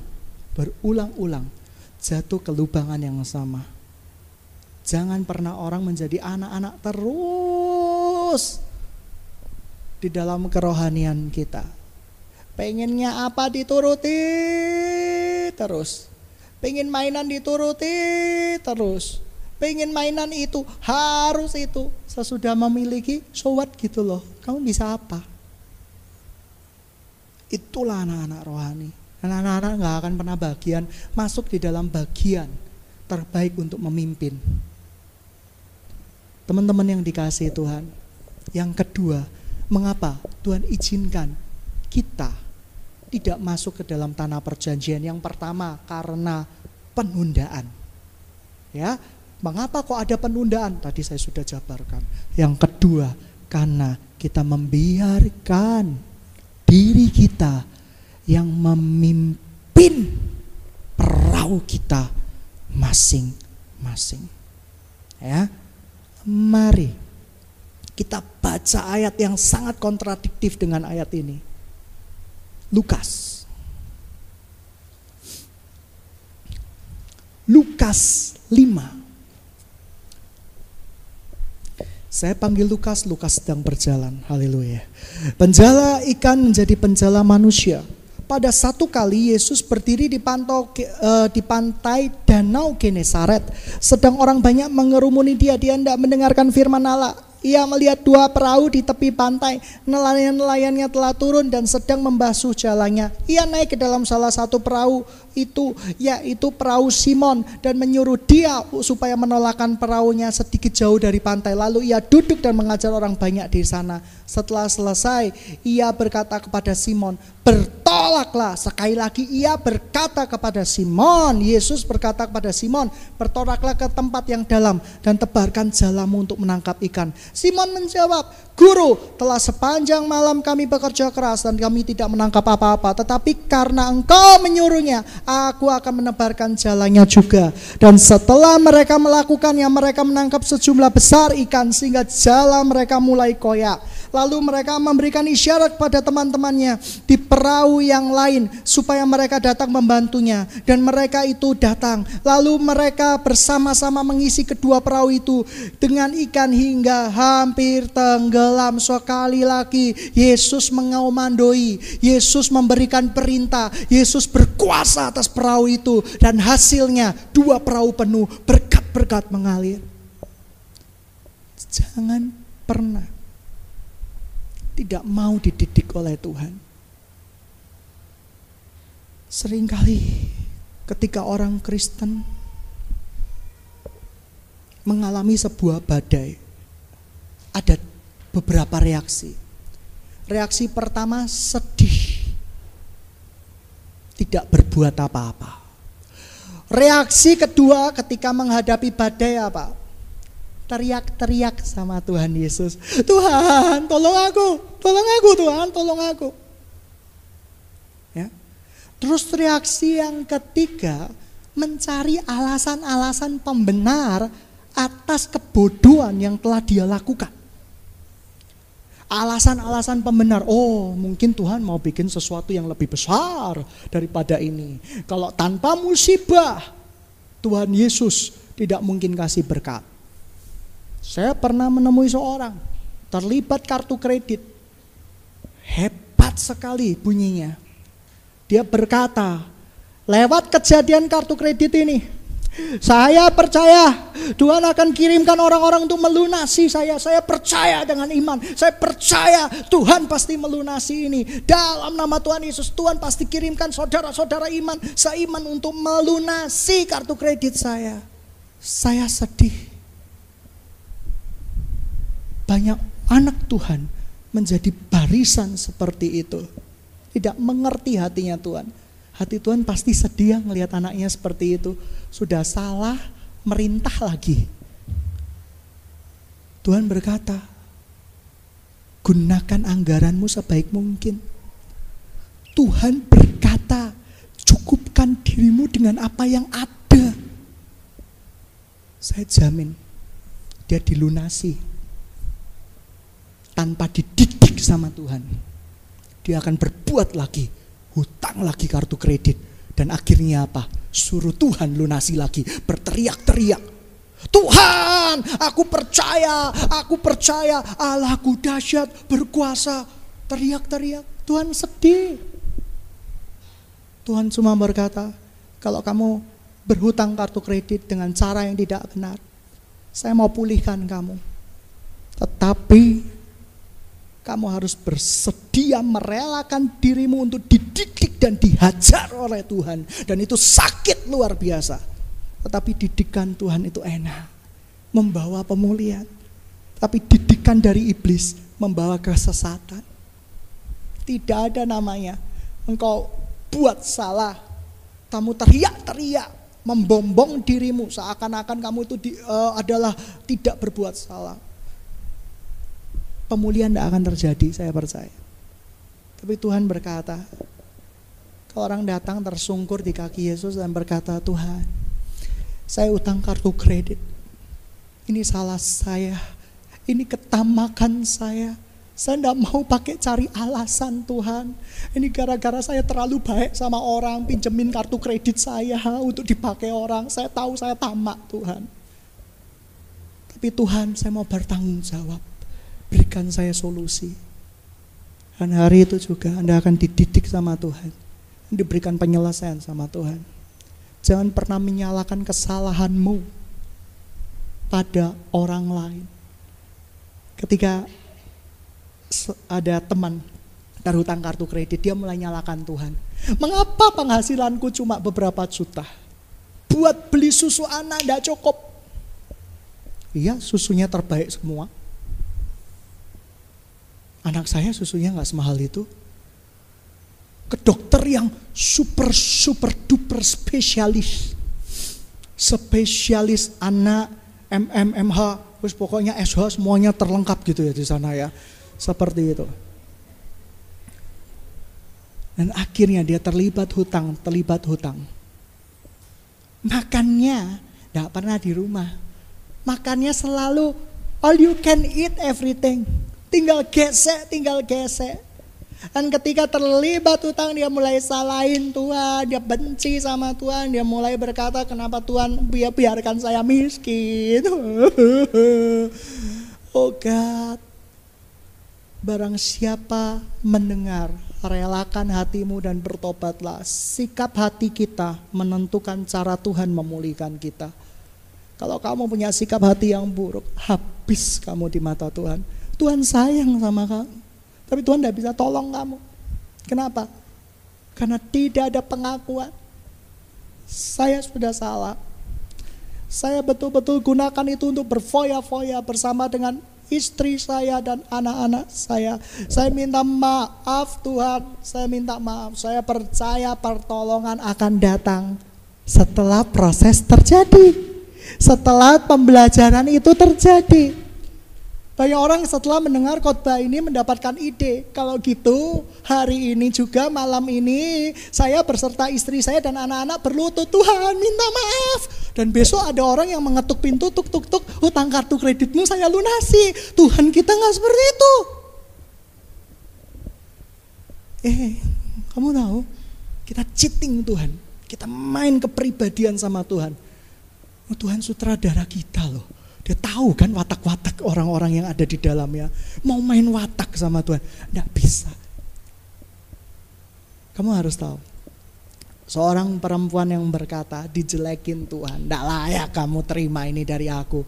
jatuh ke lubangan yang sama. Jangan pernah orang menjadi anak-anak terus di dalam kerohanian kita. Pengennya apa dituruti terus. Pengen mainan dituruti terus. Pengen mainan itu, harus itu. Sesudah memiliki, so what gitu loh. Kamu bisa apa? Itulah anak-anak rohani. Anak-anak gak akan pernah bagian masuk di dalam bagian terbaik untuk memimpin. Teman-teman yang dikasihi Tuhan. Yang kedua, mengapa Tuhan izinkan kita tidak masuk ke dalam tanah perjanjian? Yang pertama, karena penundaan. Ya, mengapa kok ada penundaan? Tadi saya sudah jabarkan. Yang kedua, karena kita membiarkan diri kita yang memimpin perahu kita masing-masing. Ya, mari kita baca ayat yang sangat kontradiktif dengan ayat ini. Lukas 5. Saya panggil Lukas, Lukas sedang berjalan. Haleluya. Penjala ikan menjadi penjala manusia. Pada satu kali Yesus berdiri di pantai Danau Genesaret. Sedang orang banyak mengerumuni dia. Dia tidak mendengarkan firman Allah. Ia melihat dua perahu di tepi pantai. Nelayan-nelayannya telah turun dan sedang membasuh jalannya. Ia naik ke dalam salah satu perahu itu, yaitu perahu Simon, dan menyuruh dia supaya menolakkan perahunya sedikit jauh dari pantai. Lalu ia duduk dan mengajar orang banyak di sana. Setelah selesai, ia berkata kepada Simon, "Bertolaklah." Sekali lagi ia berkata kepada Simon, Yesus berkata kepada Simon, "Bertolaklah ke tempat yang dalam dan tebarkan jalamu untuk menangkap ikan." Simon menjawab, "Guru, telah sepanjang malam kami bekerja keras dan kami tidak menangkap apa-apa. Tetapi karena Engkau menyuruhnya, aku akan menebarkan jalannya juga." Dan setelah mereka melakukannya, mereka menangkap sejumlah besar ikan sehingga jala mereka mulai koyak. Lalu mereka memberikan isyarat kepada teman-temannya di perahu yang lain supaya mereka datang membantunya. Dan mereka itu datang. Lalu mereka bersama-sama mengisi kedua perahu itu dengan ikan hingga hampir tenggelam. Sekali lagi Yesus mengomandoi, Yesus memberikan perintah, Yesus berkuasa atas perahu itu. Dan hasilnya dua perahu penuh, berkat-berkat mengalir. Jangan pernah tidak mau dididik oleh Tuhan. Seringkali ketika orang Kristen mengalami sebuah badai, ada beberapa reaksi. Reaksi pertama, sedih, tidak berbuat apa-apa. Reaksi kedua ketika menghadapi badai apa? Teriak-teriak sama Tuhan Yesus. "Tuhan, tolong aku Tuhan, tolong aku." Ya. Terus reaksi yang ketiga, mencari alasan-alasan pembenar atas kebodohan yang telah dia lakukan. Alasan-alasan pembenar, oh mungkin Tuhan mau bikin sesuatu yang lebih besar daripada ini. Kalau tanpa musibah, Tuhan Yesus tidak mungkin kasih berkat. Saya pernah menemui seorang terlibat kartu kredit. Hebat sekali bunyinya. Dia berkata, lewat kejadian kartu kredit ini, saya percaya Tuhan akan kirimkan orang-orang untuk melunasi saya. Saya percaya dengan iman. Saya percaya Tuhan pasti melunasi ini. Dalam nama Tuhan Yesus, Tuhan pasti kirimkan saudara-saudara iman, seiman untuk melunasi kartu kredit saya. Saya sedih. Banyak anak Tuhan menjadi barisan seperti itu. Tidak mengerti hatinya Tuhan. Hati Tuhan pasti sedih melihat anaknya seperti itu. Sudah salah, merintah lagi. Tuhan berkata, gunakan anggaranmu sebaik mungkin. Tuhan berkata, cukupkan dirimu dengan apa yang ada. Saya jamin, dia dilunasi. Tanpa dididik sama Tuhan, dia akan berbuat lagi, hutang lagi kartu kredit. Dan akhirnya apa? Suruh Tuhan lunasi lagi, berteriak-teriak, "Tuhan, aku percaya Allahku dahsyat, berkuasa." Teriak-teriak, Tuhan sedih. Tuhan cuma berkata, kalau kamu berhutang kartu kredit dengan cara yang tidak benar, saya mau pulihkan kamu. Tetapi kamu harus bersedia merelakan dirimu untuk dididik dan dihajar oleh Tuhan. Dan itu sakit luar biasa. Tetapi didikan Tuhan itu enak, membawa pemulihan. Tapi didikan dari iblis membawa kesesatan. Tidak ada namanya engkau buat salah, kamu teriak-teriak, membombong dirimu seakan-akan kamu itu adalah tidak berbuat salah. Pemulihan tidak akan terjadi, saya percaya. Tapi Tuhan berkata, kalau orang datang tersungkur di kaki Yesus dan berkata, "Tuhan, saya utang kartu kredit. Ini salah saya. Ini ketamakan saya. Saya tidak mau pakai cari alasan Tuhan. Ini gara-gara saya terlalu baik sama orang, pinjemin kartu kredit saya untuk dipakai orang. Saya tahu saya tamak Tuhan." Tapi Tuhan, saya mau bertanggung jawab. Berikan saya solusi. Dan hari itu juga Anda akan dididik sama Tuhan. Diberikan penyelesaian sama Tuhan. Jangan pernah menyalahkan kesalahanmu pada orang lain. Ketika ada teman terhutang kartu kredit, dia mulai nyalakan Tuhan. Mengapa penghasilanku cuma beberapa juta? Buat beli susu anak tidak cukup. Iya, susunya terbaik semua. Anak saya susunya gak semahal itu. Ke dokter yang super duper spesialis. Spesialis anak, MH, terus pokoknya SH semuanya terlengkap gitu ya di sana ya. Seperti itu. Dan akhirnya dia terlibat hutang. Makannya gak pernah di rumah. Makannya selalu all you can eat everything. Tinggal gesek. Dan ketika terlibat hutang, dia mulai salahin Tuhan, dia benci sama Tuhan, dia mulai berkata, kenapa Tuhan biarkan saya miskin? Oh God, barang siapa mendengar, relakan hatimu dan bertobatlah. Sikap hati kita menentukan cara Tuhan memulihkan kita. Kalau kamu punya sikap hati yang buruk, habis kamu di mata Tuhan. Tuhan sayang sama kamu, tapi Tuhan tidak bisa tolong kamu. Kenapa? Karena tidak ada pengakuan. Saya sudah salah. Saya betul-betul gunakan itu untuk berfoya-foya bersama dengan istri saya dan anak-anak saya. Saya minta maaf Tuhan. Saya minta maaf. Saya percaya pertolongan akan datang setelah proses terjadi. Setelah pembelajaran itu terjadi. Banyak orang setelah mendengar khotbah ini mendapatkan ide. Kalau gitu hari ini juga malam ini saya berserta istri saya dan anak-anak berlutut, Tuhan minta maaf. Dan besok ada orang yang mengetuk pintu, tuk, hutang kartu kreditmu saya lunasi. Tuhan kita gak seperti itu. Kamu tahu, kita cheating Tuhan. Kita main kepribadian sama Tuhan. Oh, Tuhan sutradara kita loh. Dia tahu kan watak-watak orang-orang yang ada di dalamnya. Mau main watak sama Tuhan, tidak bisa. Kamu harus tahu, seorang perempuan yang berkata dijelekin Tuhan, tidak layak kamu terima ini dari aku.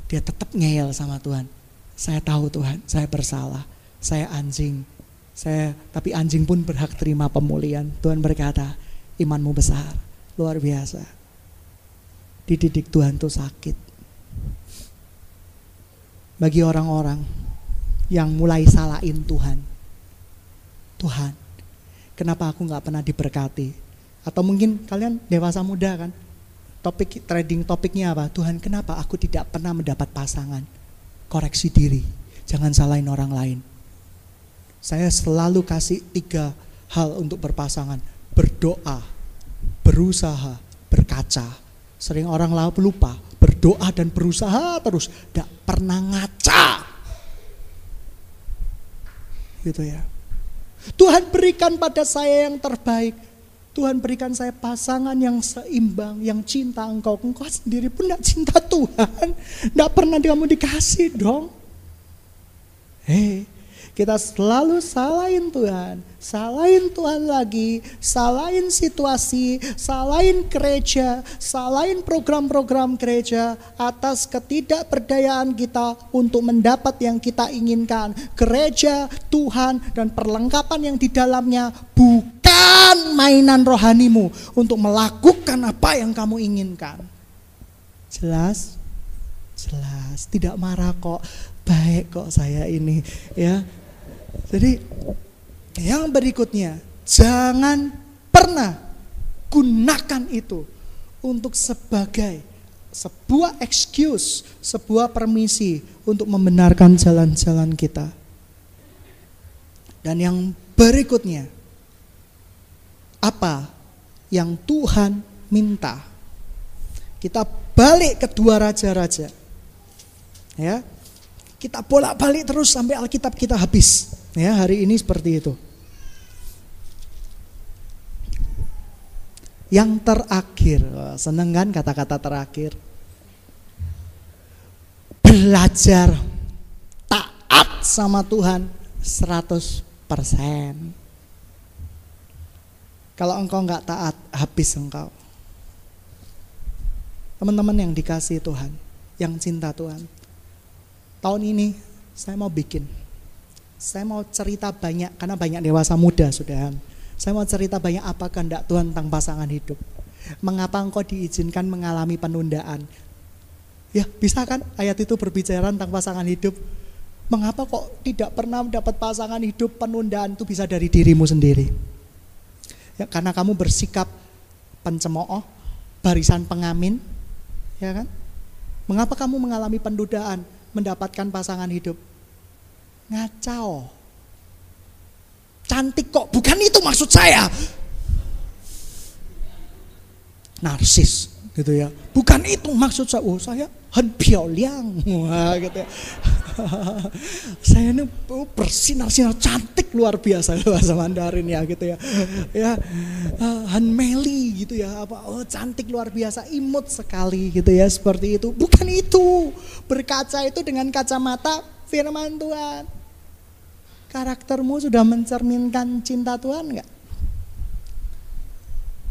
Dia tetap ngeyel sama Tuhan. Saya tahu Tuhan, saya bersalah, saya anjing. Tapi anjing pun berhak terima pemulihan. Tuhan berkata, imanmu besar, luar biasa. Dididik Tuhan tuh sakit. Bagi orang-orang yang mulai salahin Tuhan, kenapa aku gak pernah diberkati? Atau mungkin kalian dewasa muda kan, topiknya apa? Tuhan, kenapa aku tidak pernah mendapat pasangan? Koreksi diri, jangan salahin orang lain. Saya selalu kasih 3 hal untuk berpasangan: berdoa, berusaha, berkaca. Sering orang lupa, berdoa dan berusaha terus, tidak pernah ngaca. Gitu ya. Tuhan berikan pada saya yang terbaik. Tuhan berikan saya pasangan yang seimbang, yang cinta engkau. Engkau sendiri pun tidak cinta Tuhan. Tidak pernah kamu dikasih dong. Kita selalu salahin Tuhan lagi, salahin situasi, salahin gereja, salahin program-program gereja atas ketidakberdayaan kita untuk mendapat yang kita inginkan. Gereja, Tuhan, dan perlengkapan yang di dalamnya bukan mainan rohanimu untuk melakukan apa yang kamu inginkan. Jelas? Jelas, tidak marah kok, baik kok saya ini ya. Jadi yang berikutnya, jangan pernah gunakan itu untuk sebagai sebuah excuse, sebuah permisi untuk membenarkan jalan-jalan kita. Dan yang berikutnya, apa yang Tuhan minta? Kita balik ke 2 raja-raja. Ya. Kita bolak-balik terus sampai Alkitab kita habis. Ya, hari ini seperti itu. Yang terakhir, seneng kan kata-kata terakhir? belajar taat sama Tuhan 100%. Kalau engkau nggak taat, habis engkau. Teman-teman yang dikasihi Tuhan, yang cinta Tuhan, tahun ini saya mau cerita banyak, karena banyak dewasa muda sudahan. Saya mau cerita banyak apa kehendak Tuhan tentang pasangan hidup. Mengapa engkau diizinkan mengalami penundaan? Ya, bisa kan ayat itu berbicara tentang pasangan hidup? Mengapa kok tidak pernah mendapat pasangan hidup? Penundaan itu bisa dari dirimu sendiri. Ya, karena kamu bersikap pencemooh, barisan pengamin, ya kan? Mengapa kamu mengalami penundaan mendapatkan pasangan hidup? Ngacau. Cantik kok, bukan itu maksud saya. Narsis gitu ya. Bukan itu maksud saya. Oh, saya很漂亮. Wah, gitu ya. Saya ini bersinar-sinar cantik luar biasa bahasa Mandarin ya gitu ya. Ya, han meli gitu ya, apa cantik luar biasa, imut sekali gitu ya, seperti itu. Bukan itu. Berkaca itu dengan kacamata firman Tuhan. Karaktermu sudah mencerminkan cinta Tuhan enggak?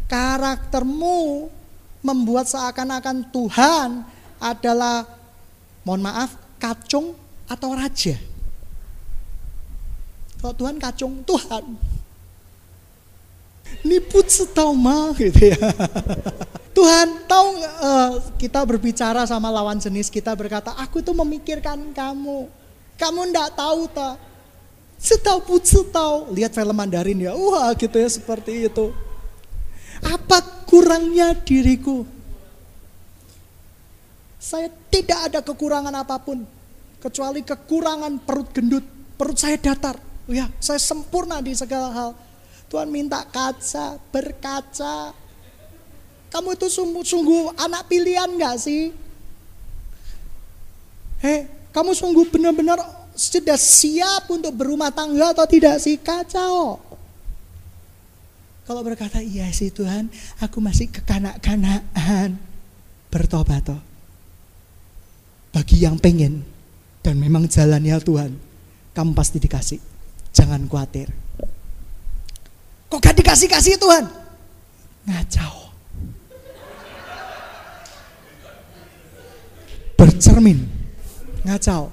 Karaktermu membuat seakan-akan Tuhan adalah, mohon maaf, kacung atau raja. Kalau Tuhan kacung, Tuhan niput setoma gitu ya. Tuhan tahu, kita berbicara sama lawan jenis kita berkata, aku itu memikirkan kamu. Kamu ndak tahu tak? Setau. Lihat film Mandarin ya. Wah gitu ya, seperti itu. Apa kurangnya diriku? Saya tidak ada kekurangan apapun kecuali kekurangan perut gendut. Perut saya datar. Ya, saya sempurna di segala hal. Tuhan minta berkaca. Kamu itu sungguh anak pilihan gak sih? Kamu sungguh benar-benar sudah siap untuk berumah tangga atau tidak sih? Kacau. Kalau berkata, iya sih Tuhan, aku masih kekanak-kanakan, bertobat toh. Bagi yang pengen dan memang jalannya Tuhan, kamu pasti dikasih. Jangan khawatir. Kok gak dikasih-kasih Tuhan? Ngacau. Bercermin. Ngacau.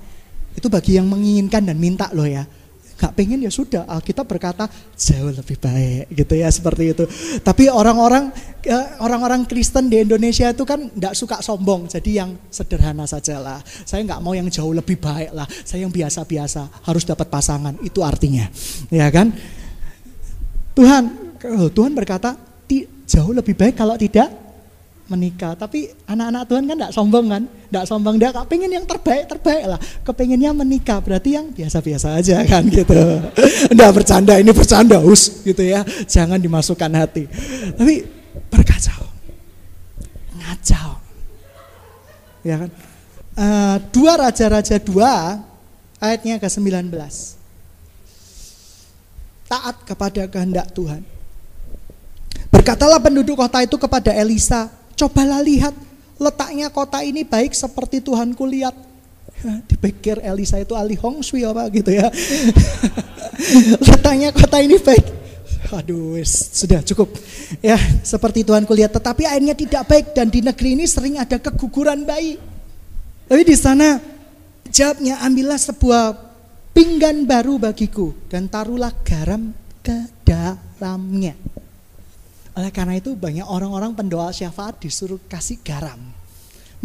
Itu bagi yang menginginkan dan minta loh ya. Gak pengen ya sudah, Alkitab berkata jauh lebih baik gitu ya, seperti itu. Tapi orang-orang Kristen di Indonesia itu kan gak suka sombong. Jadi yang sederhana saja lah. Saya gak mau yang jauh lebih baik lah. Saya yang biasa-biasa, harus dapat pasangan. Itu artinya, ya kan? Tuhan berkata jauh lebih baik kalau tidak menikah. Tapi anak-anak Tuhan kan gak sombong kan? Gak sombong, dia gak pengen yang terbaik lah. Kepengennya menikah, berarti yang biasa-biasa aja kan gitu. Nggak bercanda, ini bercanda gitu ya. Jangan dimasukkan hati. Tapi berkacau. Ngacau. Ya kan? 2 Raja-Raja 2 ayatnya ke-19. Taat kepada kehendak Tuhan. Berkatalah penduduk kota itu kepada Elisa, cobalah lihat, letaknya kota ini baik seperti Tuhanku lihat. Dipikir Elisa itu ahli Hong Shui apa gitu ya. Letaknya kota ini baik. Aduh, sudah cukup. Ya, seperti Tuhanku lihat, tetapi airnya tidak baik dan di negeri ini sering ada keguguran bayi. Tapi di sana jawabnya, ambillah sebuah pinggan baru bagiku dan taruhlah garam ke dalamnya. Oleh karena itu banyak orang-orang pendoa syafaat disuruh kasih garam.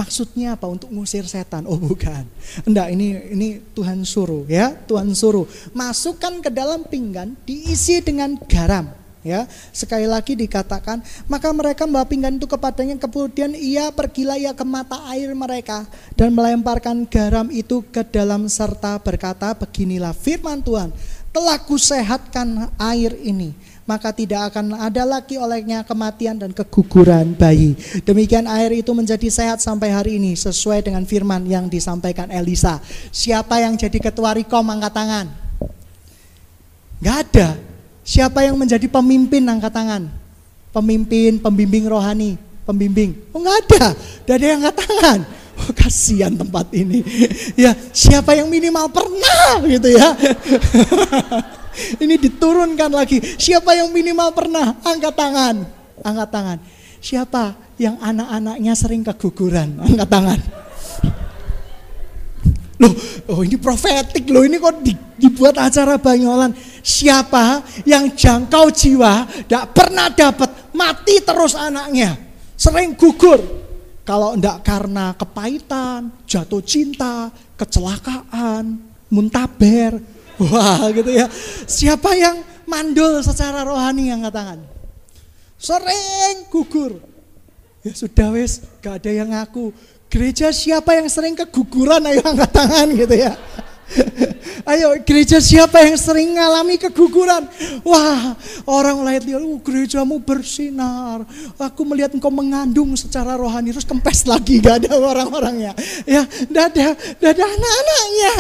Maksudnya apa? Untuk ngusir setan? Oh bukan. Enggak, ini Tuhan suruh ya, Tuhan suruh. Masukkan ke dalam pinggan, diisi dengan garam. Ya, sekali lagi dikatakan, maka mereka membawa pinggan itu kepadanya, kemudian pergilah ke mata air mereka dan melemparkan garam itu ke dalam serta berkata, beginilah firman Tuhan, telah kusehatkan air ini, maka tidak akan ada lagi olehnya kematian dan keguguran bayi. Demikian air itu menjadi sehat sampai hari ini, sesuai dengan firman yang disampaikan Elisa. Siapa yang jadi ketua Rekom, angkat tangan? Gak ada. Siapa yang menjadi pemimpin, angkat tangan? Pemimpin, pembimbing rohani, pembimbing. Oh gak ada, gak ada yang angkat tangan. Oh, kasihan tempat ini. Ya, siapa yang minimal pernah gitu ya. Ini diturunkan lagi. Siapa yang minimal pernah? Angkat tangan. Angkat tangan. Siapa yang anak-anaknya sering keguguran? Angkat tangan. Loh, oh ini profetik loh. Ini kok dibuat acara Banyolan. Siapa yang jangkau jiwa tidak pernah dapat, mati terus anaknya, sering gugur. Kalau enggak karena kepahitan, jatuh cinta, kecelakaan, muntaber. Wah gitu ya. Siapa yang mandul secara rohani, angkat tangan. Sering gugur. Ya sudah wes, gak ada yang ngaku. Gereja siapa yang sering keguguran, ayo angkat tangan gitu ya. Ayo gereja siapa yang sering ngalami keguguran. Wah orang lain lihat, gerejamu bersinar, aku melihat engkau mengandung secara rohani. Terus kempes lagi, gak ada orang-orangnya. Ya gak ada anak-anaknya.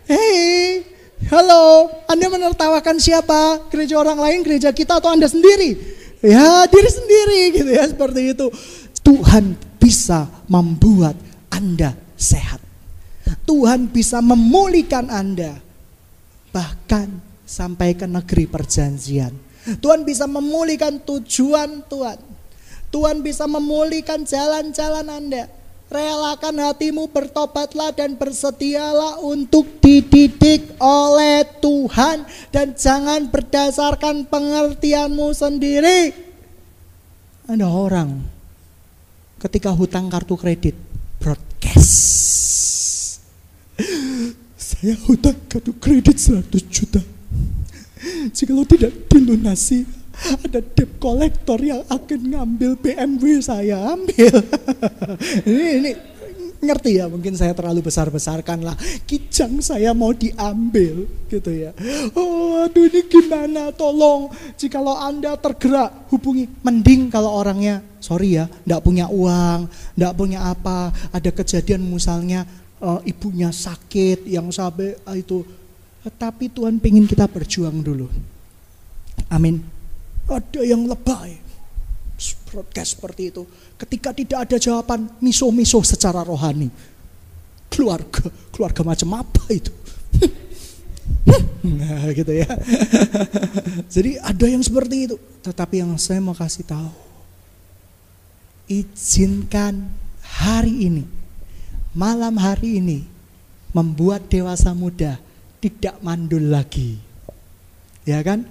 Hei, halo, Anda menertawakan siapa? Gereja orang lain, gereja kita, atau Anda sendiri? Ya diri sendiri gitu ya, seperti itu. Tuhan bisa membuat Anda sehat. Tuhan bisa memulihkan Anda, bahkan sampai ke negeri perjanjian. Tuhan bisa memulihkan tujuan Tuhan. Tuhan bisa memulihkan jalan-jalan Anda. Relakan hatimu, bertobatlah dan bersedialah untuk dididik oleh Tuhan. Dan jangan berdasarkan pengertianmu sendiri. Ada orang ketika hutang kartu kredit, broadcast. Saya hutang kartu kredit 100 juta. Jikalau tidak dilunasi, ada debt collector yang akan ngambil BMW saya, ambil. ini ngerti ya, mungkin saya terlalu besar-besarkan lah. Kijang saya mau diambil gitu ya. Oh aduh ini gimana, tolong. Jikalau Anda tergerak, hubungi. Mending kalau orangnya, sorry ya, enggak punya uang, enggak punya apa. Ada kejadian misalnya ibunya sakit yang sampai itu. Tapi Tuhan pengen kita berjuang dulu. Amin. Ada yang lebay, broadcast seperti itu. Ketika tidak ada jawaban, miso-miso secara rohani. Keluarga macam apa itu? Nah gitu ya. Jadi ada yang seperti itu. Tetapi yang saya mau kasih tahu, izinkan hari ini, malam hari ini, membuat dewasa muda tidak mandul lagi. Ya kan?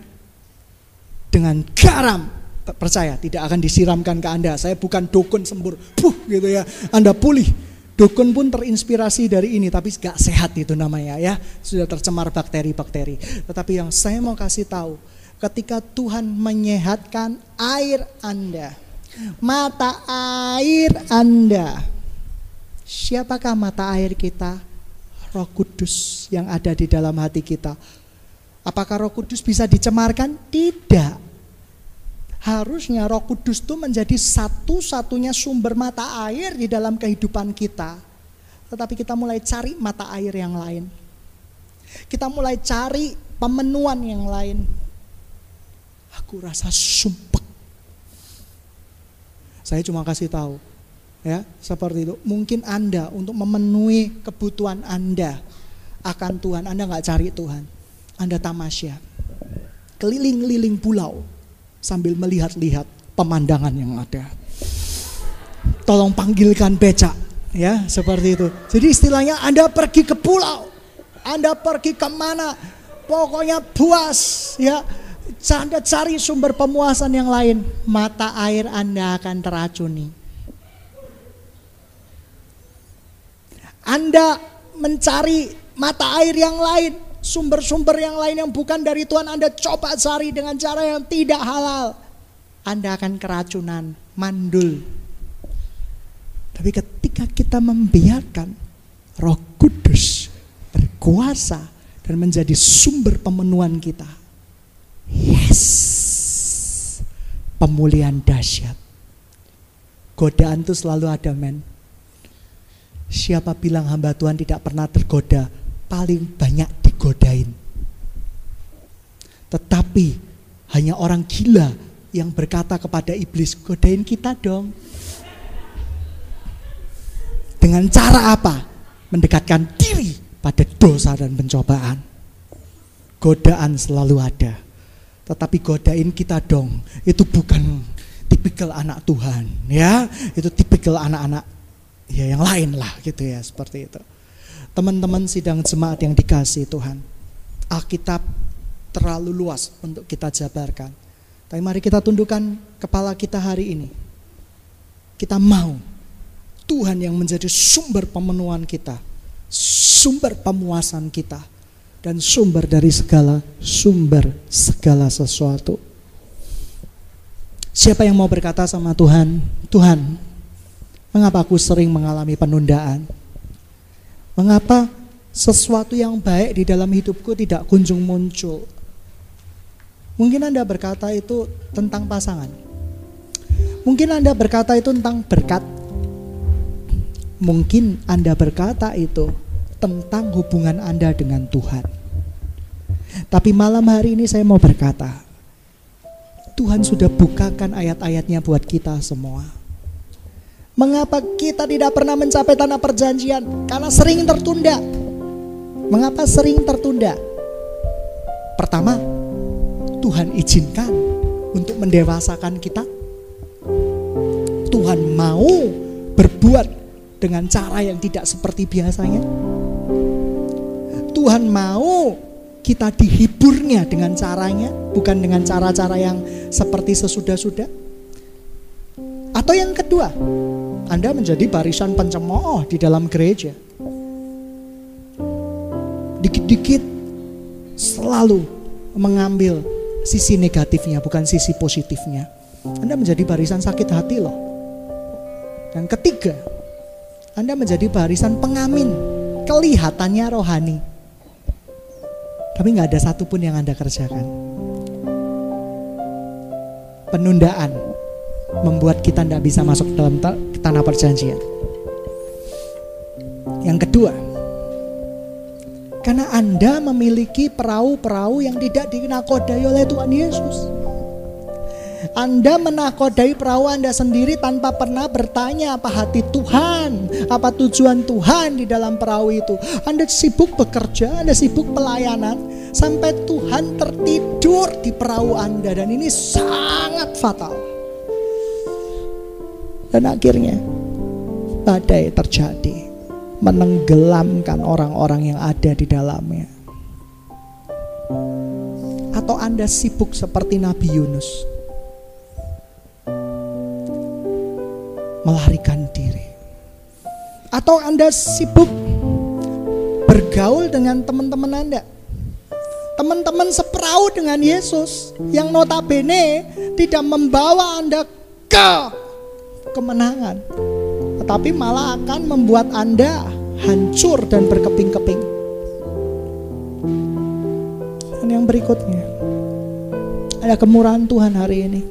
Dengan garam, percaya tidak akan disiramkan ke Anda. Saya bukan dukun sembur, gitu ya. Anda pulih. Dukun pun terinspirasi dari ini, tapi gak sehat itu namanya ya. Sudah tercemar bakteri-bakteri. Tetapi yang saya mau kasih tahu, ketika Tuhan menyehatkan air Anda, mata air Anda. Siapakah mata air kita? Roh Kudus yang ada di dalam hati kita. Apakah Roh Kudus bisa dicemarkan? Tidak. Harusnya Roh Kudus itu menjadi satu-satunya sumber mata air di dalam kehidupan kita. Tetapi kita mulai cari mata air yang lain. Kita mulai cari pemenuhan yang lain. Aku rasa sumpek. Saya cuma kasih tahu, ya, seperti itu. Mungkin Anda untuk memenuhi kebutuhan Anda akan Tuhan, Anda nggak cari Tuhan. Anda tamasya, keliling-keliling pulau sambil melihat-lihat pemandangan yang ada. Tolong panggilkan becak, ya, seperti itu. Jadi istilahnya Anda pergi ke pulau, Anda pergi kemana, pokoknya puas, ya. Anda cari sumber pemuasan yang lain, mata air Anda akan teracuni. Anda mencari mata air yang lain, sumber-sumber yang lain yang bukan dari Tuhan, Anda coba cari dengan cara yang tidak halal, Anda akan keracunan, mandul. Tapi ketika kita membiarkan Roh Kudus berkuasa dan menjadi sumber pemenuhan kita, yes, pemulihan dahsyat. Godaan itu selalu ada, men. Siapa bilang hamba Tuhan tidak pernah tergoda? Paling banyak digodain. Tetapi hanya orang gila yang berkata kepada iblis, godain kita dong. Dengan Dengan cara apa? Mendekatkan diri pada dosa dan pencobaan. Godaan selalu ada. Tetapi godain kita dong, itu bukan tipikal anak Tuhan, ya. Itu tipikal anak-anak ya yang lain lah gitu ya, seperti itu. Teman-teman sidang jemaat yang dikasihi Tuhan, Alkitab terlalu luas untuk kita jabarkan. Tapi mari kita tundukkan kepala kita hari ini. Kita mau Tuhan yang menjadi sumber pemenuhan kita, sumber pemuasan kita, dan sumber dari segala sesuatu. Siapa yang mau berkata sama Tuhan, Tuhan, mengapa aku sering mengalami penundaan? Mengapa sesuatu yang baik di dalam hidupku tidak kunjung muncul? Mungkin Anda berkata itu tentang pasangan. Mungkin Anda berkata itu tentang berkat. Mungkin Anda berkata itu tentang hubungan Anda dengan Tuhan. Tapi malam hari ini saya mau berkata, Tuhan sudah bukakan ayat-ayatnya buat kita semua. Mengapa kita tidak pernah mencapai tanah perjanjian? Karena sering tertunda. Mengapa sering tertunda? Pertama, Tuhan izinkan untuk mendewasakan kita. Tuhan mau berbuat dengan cara yang tidak seperti biasanya. Tuhan mau kita dihiburnya dengan caranya, bukan dengan cara-cara yang seperti sesudah-sudah. Atau yang kedua, Anda menjadi barisan pencemooh di dalam gereja. Dikit-dikit selalu mengambil sisi negatifnya, bukan sisi positifnya. Anda menjadi barisan sakit hati loh. Dan ketiga, Anda menjadi barisan pengamin, kelihatannya rohani, tapi gak ada satupun yang Anda kerjakan. Penundaan membuat kita tidak bisa masuk dalam tanah perjanjian. Yang kedua, karena Anda memiliki perahu-perahu yang tidak dinakodai oleh Tuhan Yesus. Anda menakodai perahu Anda sendiri tanpa pernah bertanya apa hati Tuhan, apa tujuan Tuhan di dalam perahu itu. Anda sibuk bekerja, Anda sibuk pelayanan, sampai Tuhan tertidur di perahu Anda. Dan ini sangat fatal. Dan akhirnya badai terjadi, menenggelamkan orang-orang yang ada di dalamnya. Atau Anda sibuk seperti Nabi Yunus, melarikan diri. Atau Anda sibuk bergaul dengan teman-teman Anda, teman-teman seperahu dengan Yesus, yang notabene tidak membawa Anda ke kemenangan, tetapi malah akan membuat Anda hancur dan berkeping-keping. Dan yang berikutnya, ada kemurahan Tuhan hari ini.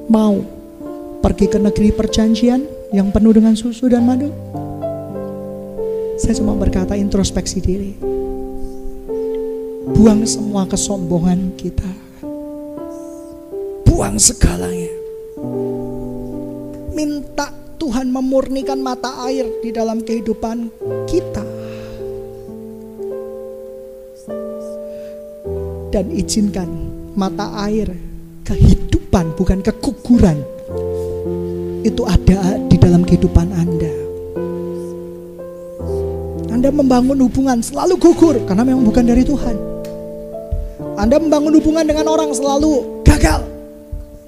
Mau pergi ke negeri perjanjian yang penuh dengan susu dan madu? Saya cuma berkata, introspeksi diri. Buang semua kesombongan kita. Buang segalanya. Minta Tuhan memurnikan mata air di dalam kehidupan kita. Dan izinkan mata air kehidupan, bukan kekuguran, itu ada di dalam kehidupan Anda. Anda membangun hubungan selalu gugur karena memang bukan dari Tuhan. Anda membangun hubungan dengan orang selalu gagal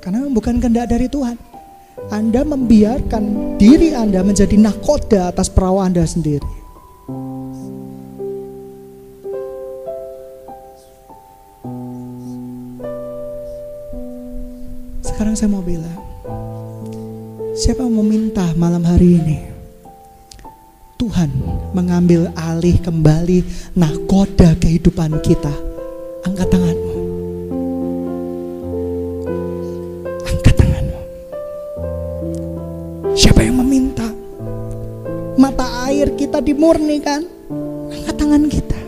karena memang bukan kehendak dari Tuhan. Anda membiarkan diri Anda menjadi nakoda atas perahu Anda sendiri. Sekarang saya mau bilang, siapa yang meminta malam hari ini Tuhan mengambil alih kembali nakoda kehidupan kita? Angkat tanganmu. Angkat tanganmu. Siapa yang meminta mata air kita dimurnikan? Angkat tangan kita.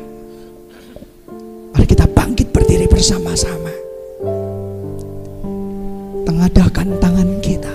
Mari kita bangkit berdiri bersama-sama. Tengadahkan tangan kita.